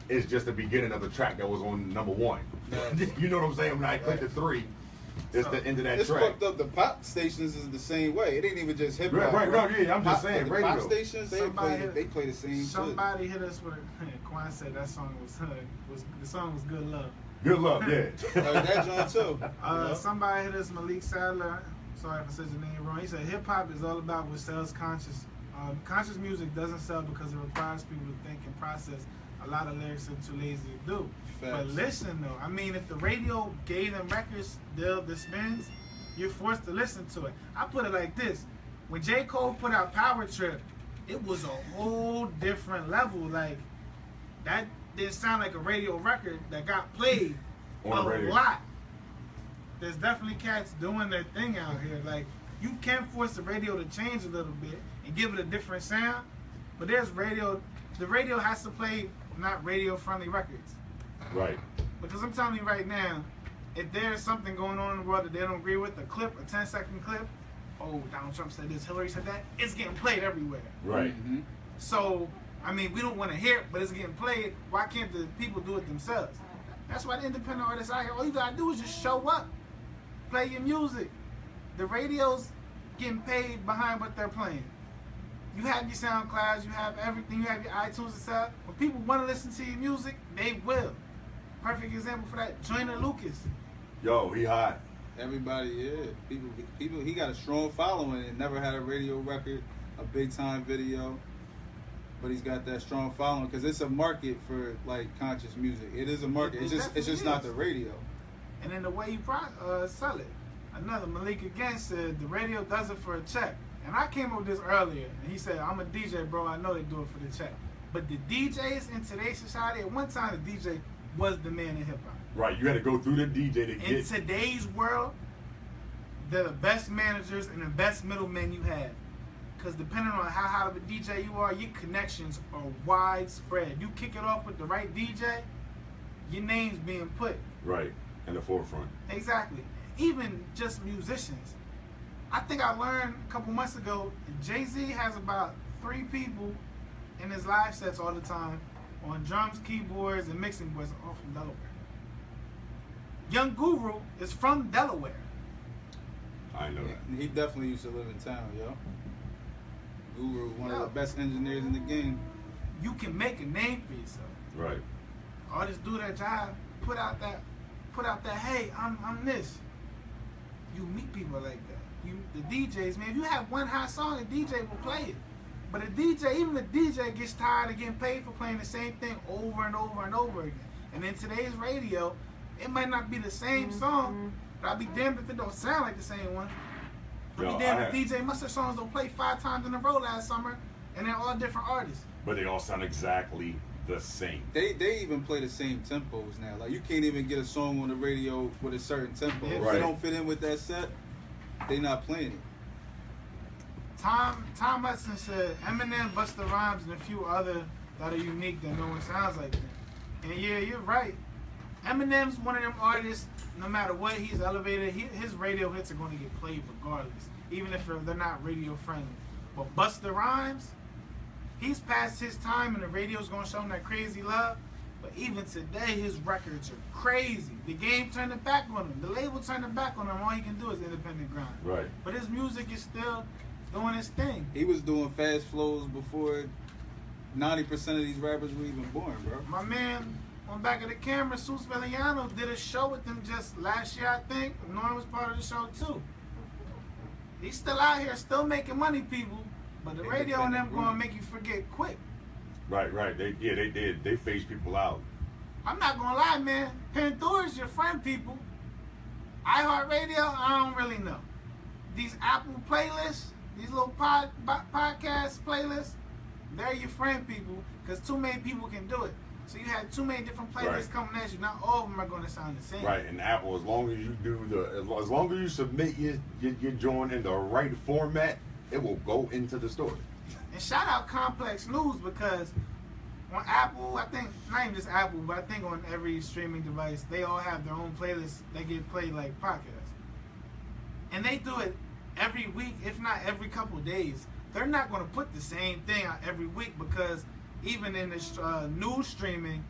It's just the beginning of the track that was on number 1. Yes. You know what I'm saying? When I click the 3. It's So, the end of that It's track. fucked up. The pop stations is the same way. It ain't even just hip hop. Right, no, yeah, I'm just saying, The radio. pop stations, they play the same shit. somebody hit us with a Quan said that song was the song was Good Love. Good luck, yeah. That John too. Somebody hit us, Malik Sadler. Sorry if I said your name wrong. He said hip hop is all about what sells conscious. Conscious music doesn't sell because it requires people to think and process. A lot of lyrics are too lazy to do. Facts. But listen though, I mean, if the radio gave them records the spins, you're forced to listen to it. I put it like this: when J. Cole put out Power Trip, it was a whole different level. Like that didn't sound like a radio record that got played On the a radio. lot. There's definitely cats doing their thing out here. Like you can force the radio to change a little bit and give it a different sound, but there's radio. The radio has to play not radio-friendly records. Right. Because I'm telling you right now, if there's something going on in the world that they don't agree with, a clip, a 10-second clip, oh, Donald Trump said this, Hillary said that, it's getting played everywhere. Right. Mm-hmm. So, I mean, we don't want to hear it, but it's getting played. Why can't the people do it themselves? That's why the independent artists out here, all you gotta do is just show up, play your music. The radio's getting paid behind what they're playing. You have your SoundClouds, you have everything, you have your iTunes and stuff. When people want to listen to your music, they will. Perfect example for that, Joyner Lucas. Yo, he hot. Everybody, yeah. People. He got a strong following and never had a radio record, a big time video, but he's got that strong following because it's a market for like conscious music. It is a market. It It's just not the radio. And then the way you sell it. Another Malik again said the radio does it for a check. And I came up with this earlier, and he said, I'm a DJ, bro. I know they do it for the check. But the DJs in today's society, at one time, the DJ was the man in hip hop. Right, you had to go through the DJ to In get. today's world, they're the best managers and the best middlemen you have. Because depending on how hot of a DJ you are, your connections are widespread. You kick it off with the right DJ, your name's being put. Right, in the forefront. Exactly. Even just musicians. I think I learned a couple months ago, Jay-Z has about 3 people in his live sets all the time on drums, keyboards, and mixing boards, all from Delaware. Young Guru is from Delaware. I know that. He definitely used to live in town, yo. Guru, one of Yo. the best engineers in the game. You can make a name for yourself. Right. Artists do their job, put out that, hey, I'm this. You meet people like that. The DJs, man, if you have one hot song, a DJ will play it. But even the DJ gets tired of getting paid for playing the same thing over and over and over again. And in today's radio, it might not be the same song, but I'll be damned if it don't sound like the same one. I'll be damned if DJ Mustard songs don't play 5 times in a row last summer, and they're all different artists. But they all sound exactly the same. They even play the same tempos now. Like you can't even get a song on the radio with a certain tempo. Yeah. If Right. they don't fit in with that set, they not playing it. Tom Hudson said Eminem, Busta Rhymes, and a few other that are unique that no one sounds like them. And yeah, you're right. Eminem's one of them artists, no matter what he's elevated, his radio hits are going to get played regardless, even if they're not radio friendly. But Busta Rhymes, he's past his time and the radio's going to show him that crazy love. But even today, his records are crazy. The game turned it back on him. The label turned it back on him. All he can do is independent grind. Right. But his music is still doing his thing. He was doing fast flows before 90% of these rappers were even born, bro. My man on back of the camera, Sus Veliano, did a show with them just last year, I think. Norm was part of the show too. He's still out here, still making money, people. But the radio and them going to make you forget quick. Right. They did. They phased people out. I'm not going to lie, man. Pandora's your friend, people. iHeartRadio, I don't really know. These Apple playlists, these little podcast playlists, they're your friend, people, because too many people can do it. So you have too many different playlists Right. coming at you. Not all of them are going to sound the same. Right, and Apple, as long as you as long as you submit your joint in the right format, it will go into the store. And shout out Complex News, because on Apple, I think, not even just Apple, but I think on every streaming device, they all have their own playlists that get played like podcasts. And they do it every week, if not every couple days. They're not going to put the same thing out every week, because even in this news streaming,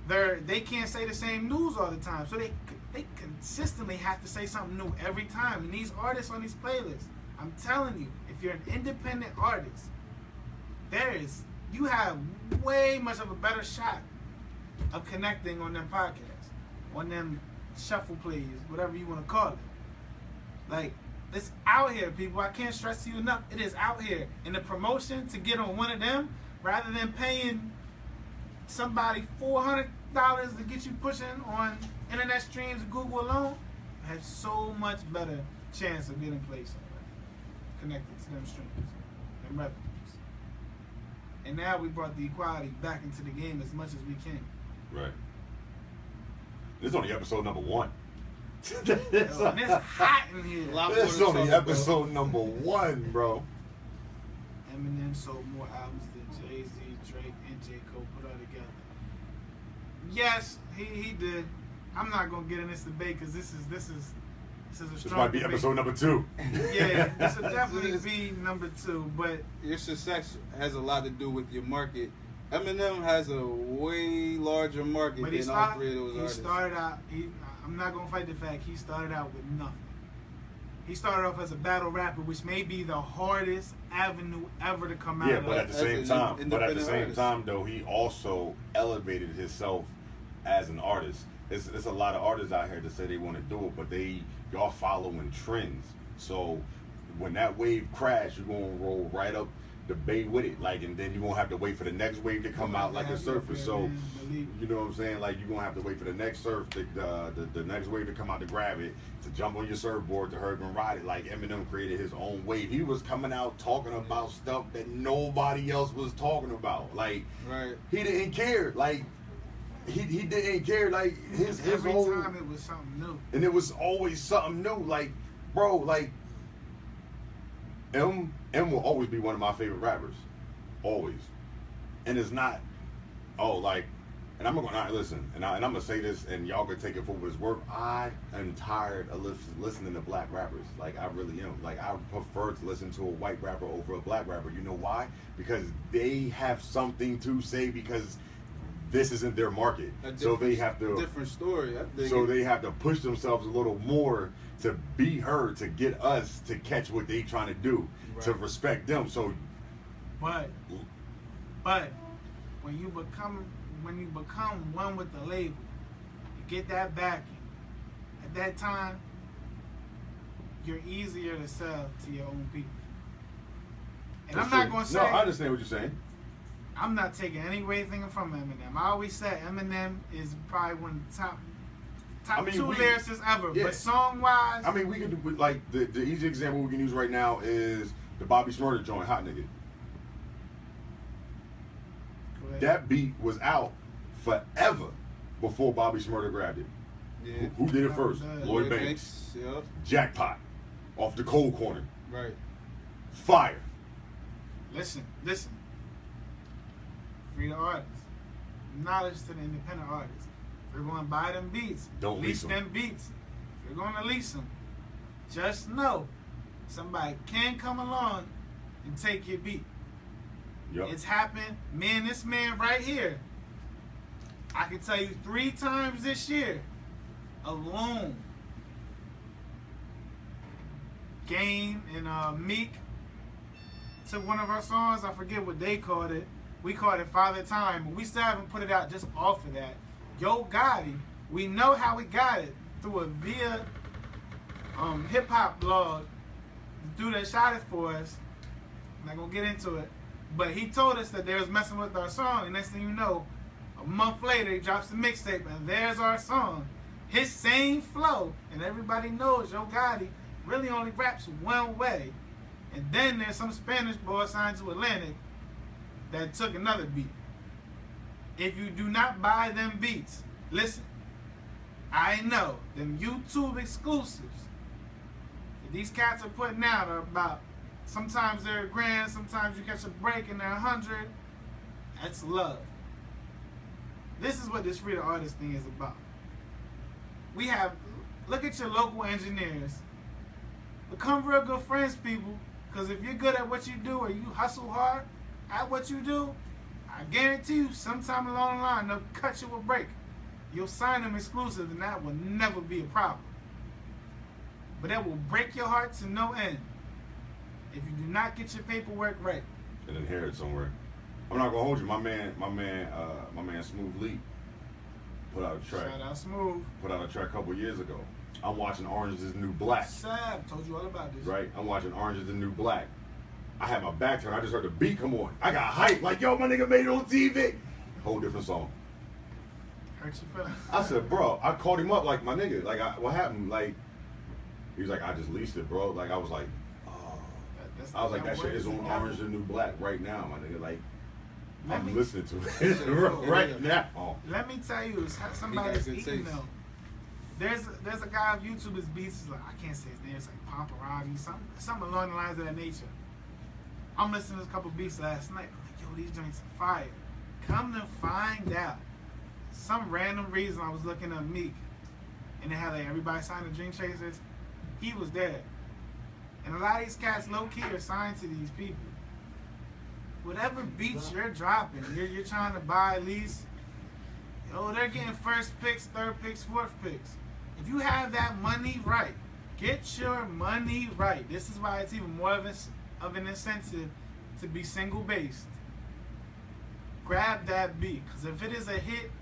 they can't say the same news all the time. So they they consistently have to say something new every time. And these artists on these playlists, I'm telling you, if you're an independent artist, you have way much of a better shot of connecting on them podcasts, on them shuffle plays, whatever you want to call it. Like, it's out here, people. I can't stress to you enough. It is out here. And the promotion to get on one of them, rather than paying somebody $400 to get you pushing on internet streams, Google alone, has so much better chance of getting placed connected to them streams and revenues. And now we brought the equality back into the game as much as we can. Right. This is only episode number 1. And it's hot in here. This is only episode number 1, bro. Eminem sold more albums than Jay-Z, Drake, and J. Cole put all together. Yes, he did. I'm not gonna get in this debate because this is a strong This might be debate. episode number 2. Yeah, this will definitely be number 2. But Your success has a lot to do with your market. Eminem has a way larger market But than all three of those artists. started out. I'm not gonna fight the fact he started out with nothing. He started off as a battle rapper, which may be the hardest avenue ever to come out Yeah, of. but at the As same an time, independent artist. though, he also elevated himself as an artist. It's a lot of artists out here that say they want to do it, but y'all following trends. So when that wave crash, you're gonna roll right up the bay with it, like, and then you're gonna have to wait for the next wave to come out like a surfer. So you know what I'm saying? Like, you're gonna have to wait for the next the next wave to come out to grab it, to jump on your surfboard, to hurry and ride it. Like, Eminem created his own wave. He was coming out talking about stuff that nobody else was talking about. Like, Right. he didn't care. Like, he didn't care. Like, his Every whole time it was something new. and it was always something new. Like, bro, like, M will always be one of my favorite rappers, always. And it's not, and I'm gonna listen, and I'm gonna say this, and y'all can take it for what it's worth. I am tired of listening to black rappers. Like, I really am. Like, I prefer to listen to a white rapper over a black rapper. You know why? Because they have something to say. Because this isn't their market, so they have to different story. I think so they have to push themselves a little more to be heard, to get us to catch what they trying to do, to Right. respect them. So, But when you become one with the label, you get that backing. At that time, you're easier to sell to your own people. And I'm not gonna say no. I understand what you're saying. I'm not taking anything from Eminem. I always said Eminem is probably one of the top I mean, 2 lyricists ever. yeah. But song wise, I mean, we could do, like, the easy example we can use right now is the Bobby Shmurda joint, Hot Nigga. That beat was out forever before Bobby Shmurda grabbed it. Yeah. Who did it first? Lloyd Banks. Yep. Jackpot. Off the cold corner. Right. Fire. listen. Free the artists. Knowledge to the independent artists. If you're going to buy them beats, Don't lease them. them beats. If you're going to lease them, just know somebody can come along and take your beat. Yep. It's happened. Me and this man right here, I can tell you 3 times this year alone. Game and Meek took one of our songs. I forget what they called it. We called it Father Time, but we still haven't put it out just off of that. Yo Gotti, we know how we got it through a via hip hop blog. The dude that shot it for us. I'm not gonna get into it, but he told us that they was messing with our song, and next thing you know, a month later he drops the mixtape, and there's our song. His same flow, and everybody knows Yo Gotti really only raps one way. And then there's some Spanish boy signed to Atlantic that took another beat. If you do not buy them beats, listen, I know them YouTube exclusives that these cats are putting out are about, sometimes they're $1,000, sometimes you catch a break and they're 100. That's love. This is what this free the artist thing is about. We have, look at your local engineers. Become real good friends, people. Because if you're good at what you do or you hustle hard at what you do, I guarantee you sometime along the line they'll cut you a break. you'll sign them exclusive, and that will never be a problem. But that will break your heart to no end if you do not get your paperwork right. And inherit somewhere. I'm not gonna hold you. My man, Smooth Lee put out a track. Shout out Smooth. Put out a track a couple years ago. I'm watching Orange is the New Black. Sab, told you all about this. Right? I'm watching Orange is the New Black. I had my back turned. I just heard the beat come on. I got hyped. Like, yo, my nigga made it on TV. Whole different song. Hurt your feelings. I said, bro, I called him up like, my nigga. Like, what happened? Like, he was like, I just leased it, bro. Like, I was like, oh. I was like, that shit is on Orange is the New Black right now, my nigga. Like, I'm listening to it right now. Oh. Let me tell you, somebody's eating though. There's a guy on YouTube. His beats is like, I can't say his name. It's like Paparazzi, something along the lines of that nature. I'm listening to a couple beats last night. I'm like, yo, these joints are fire. Come to find out, some random reason I was looking up Meek, and they had like everybody signed to Dream Chasers. He was there, and a lot of these cats low key are signed to these people. Whatever beats you're dropping, you're trying to buy at least. Yo, they're getting first picks, third picks, fourth picks. If you have that money right, get your money right. This is why it's even more of an incentive to be single based. Grab that beat, because if it is a hit,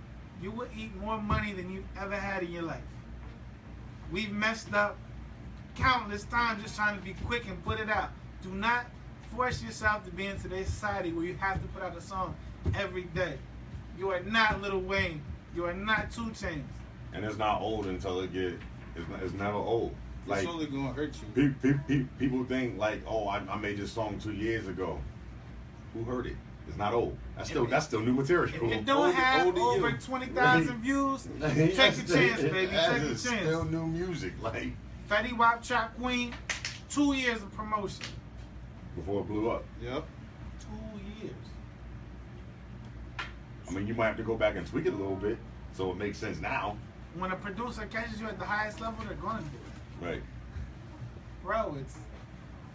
you will eat more money than you've ever had in your life. We've messed up countless times just trying to be quick and put it out. Do not force yourself to be in today's society where you have to put out a song every day. You are not Lil Wayne. You are not 2 Chainz. And it's not old until it's never old. Like, it's only gonna hurt you. People think like, oh, I made this song 2 years ago. Who heard it? It's not old. That's still new material. If you don't have over 20,000 views, take a chance, baby. Take a chance. Still new music. Like Fetty Wap Trap Queen, 2 years of promotion. Before it blew up. Yep. 2 years. I mean, you might have to go back and tweak it a little bit so it makes sense now. When a producer catches you at the highest level, they're gonna do it. Right. Bro,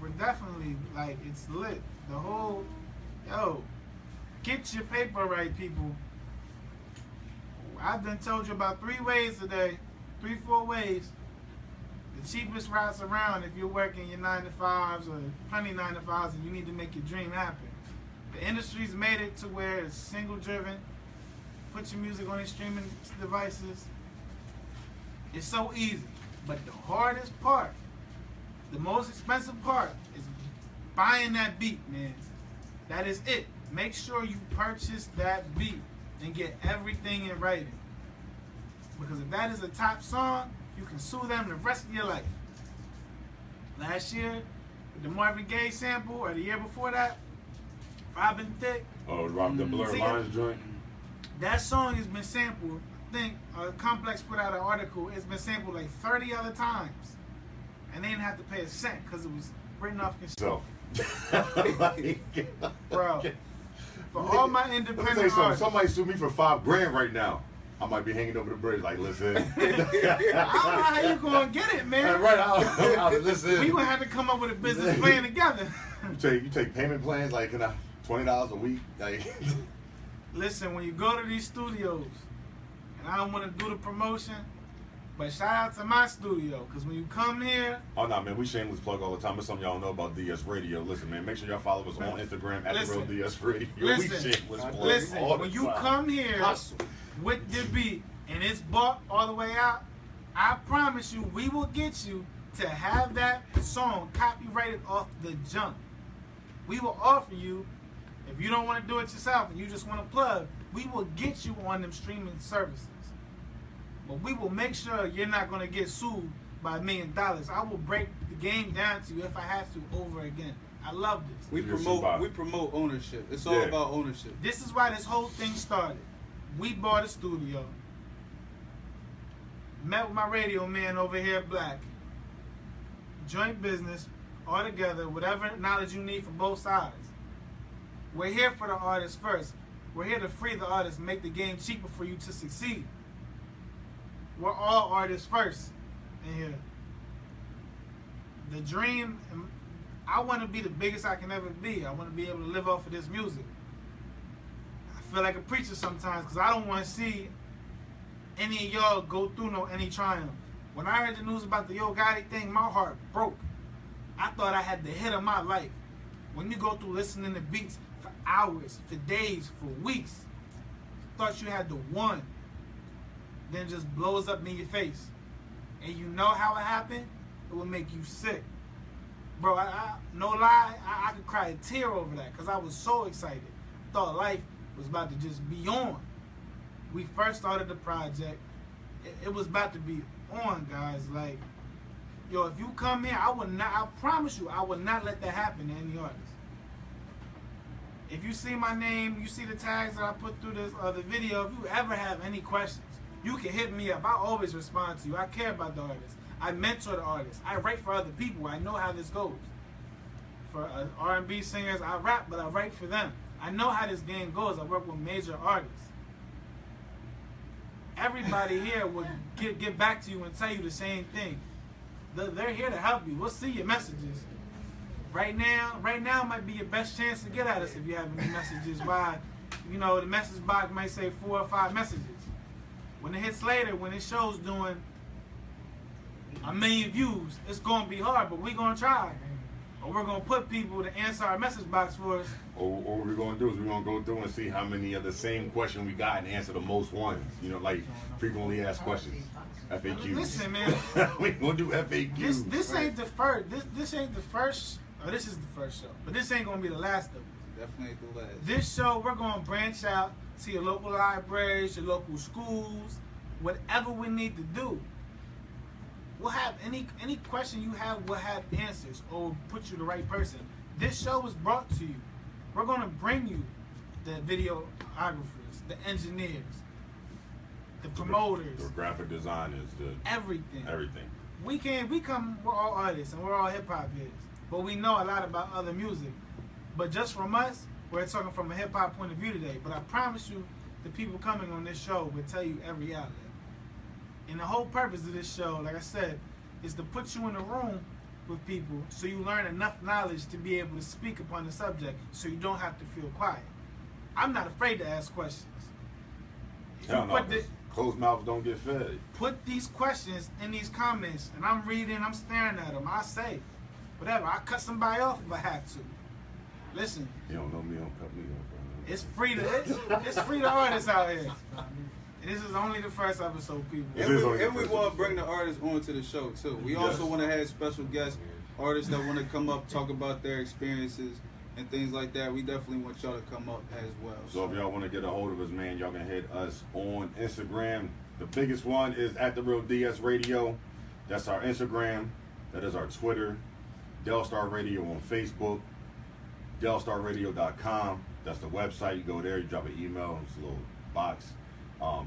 we're definitely like, it's lit. The whole, yo, get your paper right, people. I've been told you about 3 ways today, 3-4 ways. The cheapest routes around if you're working your 9-to-5s or plenty 9-to-5s and you need to make your dream happen. The industry's made it to where it's single driven. Put your music on these streaming devices. It's so easy. But the hardest part, the most expensive part, is buying that beat, man. That is it. Make sure you purchase that beat and get everything in writing. Because if that is a top song, you can sue them the rest of your life. Last year, with the Marvin Gaye sample, or the year before that, Robin Thicke. Oh, Rob the Blur Lines joint. That song has been sampled. I think Complex put out an article. It's been sampled like 30 other times, and they didn't have to pay a cent because it was written off. So, bro, for all my independent artists, somebody sue me for $5,000 right now. I might be hanging over the bridge like, listen. I don't know how you gonna get it, man. Right, I'll listen. We gonna have to come up with a business plan together. You take payment plans like $20 a week. Like, listen, when you go to these studios, and I don't want to do the promotion, but shout out to my studio, because when you come here... Oh, no, man, we shameless plug all the time. It's something y'all know about DS Radio. Listen, man, make sure y'all follow us on Instagram at The Real DS Radio. Listen, we shameless plug listen, all the when you time. come here with the beat, and it's bought all the way out, I promise you, we will get you to have that song copyrighted off the jump. We will offer you, if you don't want to do it yourself and you just want to plug, we will get you on them streaming services. But we will make sure you're not going to get sued by $1 million. I will break the game down to you if I have to over again. I love this. We promote ownership. It's all about ownership. This is why this whole thing started. We bought a studio. Met with my radio man over here, Black. Joint business, all together, whatever knowledge you need from both sides. We're here for the artist first. We're here to free the artist, make the game cheaper for you to succeed. We're all artists first in here. The dream, I want to be the biggest I can ever be. I want to be able to live off of this music. I feel like a preacher sometimes because I don't want to see any of y'all go through any triumph. When I heard the news about the Yo Gotti thing, my heart broke. I thought I had the hit of my life. When you go through listening to beats for hours, for days, for weeks, thought you had the one, then just blows up in your face. And you know how it happened? It would make you sick. Bro, I no lie, I could cry a tear over that because I was so excited. Thought life was about to just be on. We first started the project. It was about to be on, guys. Like, yo, if you come here, I promise you, I would not let that happen to any artist. If you see my name, you see the tags that I put through the video, if you ever have any questions, you can hit me up. I always respond to you. I care about the artists. I mentor the artists. I write for other people. I know how this goes. For R&B singers, I rap, but I write for them. I know how this game goes. I work with major artists. Everybody here would get back to you and tell you the same thing. They're here to help you. We'll see your messages. Right now might be your best chance to get at us if you have any messages. Why, the message box might say 4 or 5 messages. When it hits later, when it shows doing 1 million views, it's going to be hard, but we're going to try. Or we're going to put people to answer our message box for us. Or what we're going to do is we're going to go through and see how many of the same question we got and answer the most ones. Like frequently asked questions. FAQs. Listen, man. We're going to do FAQs. This ain't the first. This ain't the first. Oh, this is the first show. But this ain't going to be the last of it. Definitely the last. This show, we're going to branch out to your local libraries, your local schools, whatever we need to do. We'll have any question you have, we'll have answers or put you the right person. This show is brought to you. We're going to bring you the videographers, the engineers, the promoters, the graphic designers, everything. Everything. We're all artists and we're all hip hop heads, but we know a lot about other music. But just from us, we're talking from a hip hop point of view today. But I promise you, the people coming on this show will tell you every outlet. And the whole purpose of this show, like I said, is to put you in a room with people so you learn enough knowledge to be able to speak upon the subject so you don't have to feel quiet. I'm not afraid to ask questions. Hell no, closed mouths don't get fed. Put these questions in these comments, and I'm reading, I'm staring at them. I say, whatever. I cut somebody off if I have to. Listen. You don't know me, don't cut me off. Bro. It's free to artists out here. This is only the first episode, people. And we want to bring the artists onto the show, too. We also want to have special guests, artists that want to come up, talk about their experiences and things like that. We definitely want y'all to come up as well. So if y'all want to get a hold of us, man, y'all can hit us on Instagram. The biggest one is @TheRealDS Radio. That's our Instagram. That is our Twitter. Delstar Radio on Facebook. DelstarRadio.com. That's the website. You go there, you drop an email. It's a little box.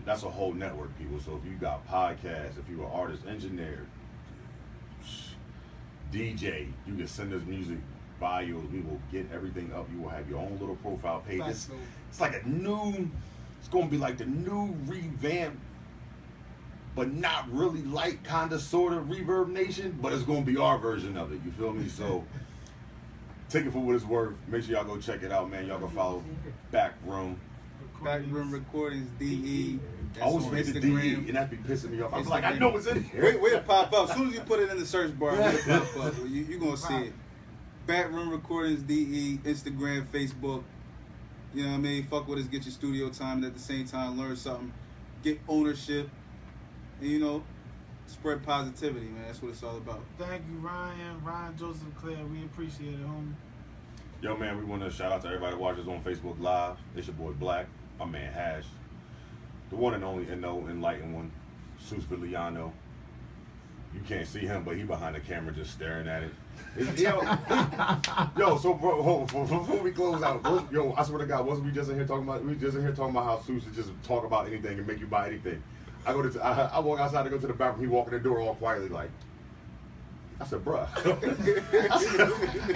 That's a whole network, people. So if you got podcasts, if you're an artist, engineer, DJ, you can send us music bios. We will get everything up. You will have your own little profile page. It's like it's going to be like the new revamp, but not really like kind of sort of Reverb Nation, but it's going to be our version of it. You feel me? So take it for what it's worth. Make sure y'all go check it out, man. Y'all can follow Backroom. Backroom Recordings, DE. I always read the DE, and that'd be pissing me off. I was like, I know it's in here. We'll pop up. As soon as you put it in the search bar, we'll pop up. You're going to see it. Backroom Recordings, DE, Instagram, Facebook. You know what I mean? Fuck with us, get your studio time, and at the same time, learn something. Get ownership. And, spread positivity, man. That's what it's all about. Thank you, Ryan Joseph Claire. We appreciate it, homie. Yo, man, we want to shout out to everybody watching us on Facebook Live. It's your boy Black, my man Hash, the one and only enlightened one, Sus Viliano. You can't see him, but he behind the camera just staring at it. Yo, so bro, before we close out, I swear to God, wasn't we just in here talking about how Sus just talk about anything and make you buy anything? I walk outside to go to the bathroom. He walk in the door all quietly like. I said, bruh.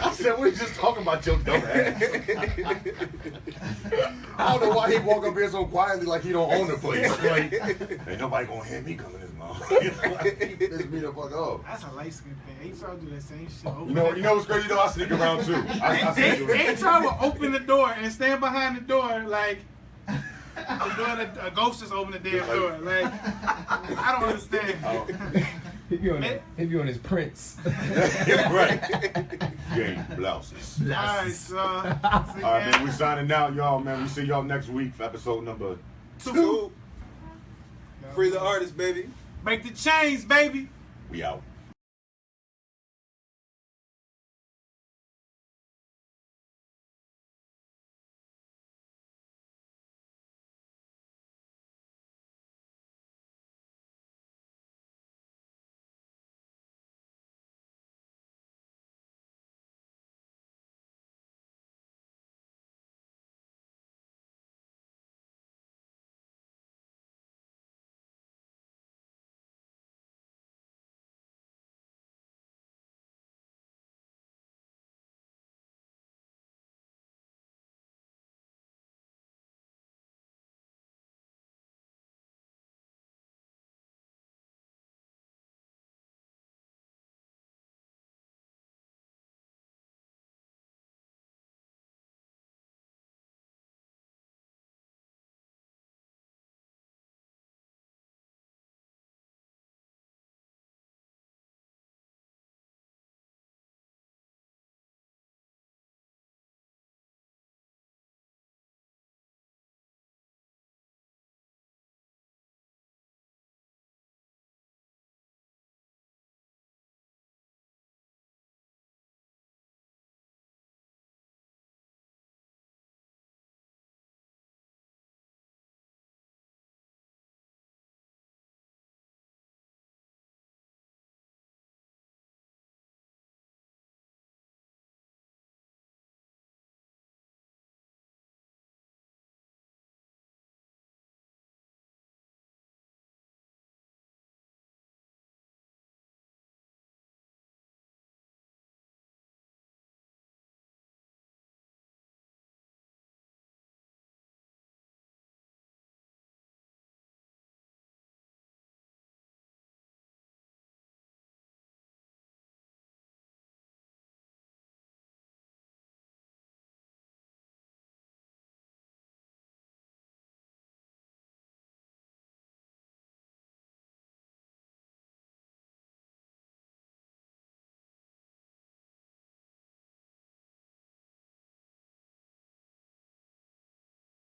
I said, we just talking about your dumb ass. I don't know why he walk up here so quietly like he don't own the place. Like, ain't nobody gonna hear me coming this mouth. Just beat the fuck up. That's a light skin thing. HR do that same shit. You know what's crazy though? I sneak around too. HR will open the door and stand behind the door like, a ghost just opened the damn door. Like, I don't understand. He be on his Prince. Right. Game blouses. All right, so. All right, man. We signing out, y'all, man. We see y'all next week for episode number 2. Free the artist, baby. Break the chains, baby. We out.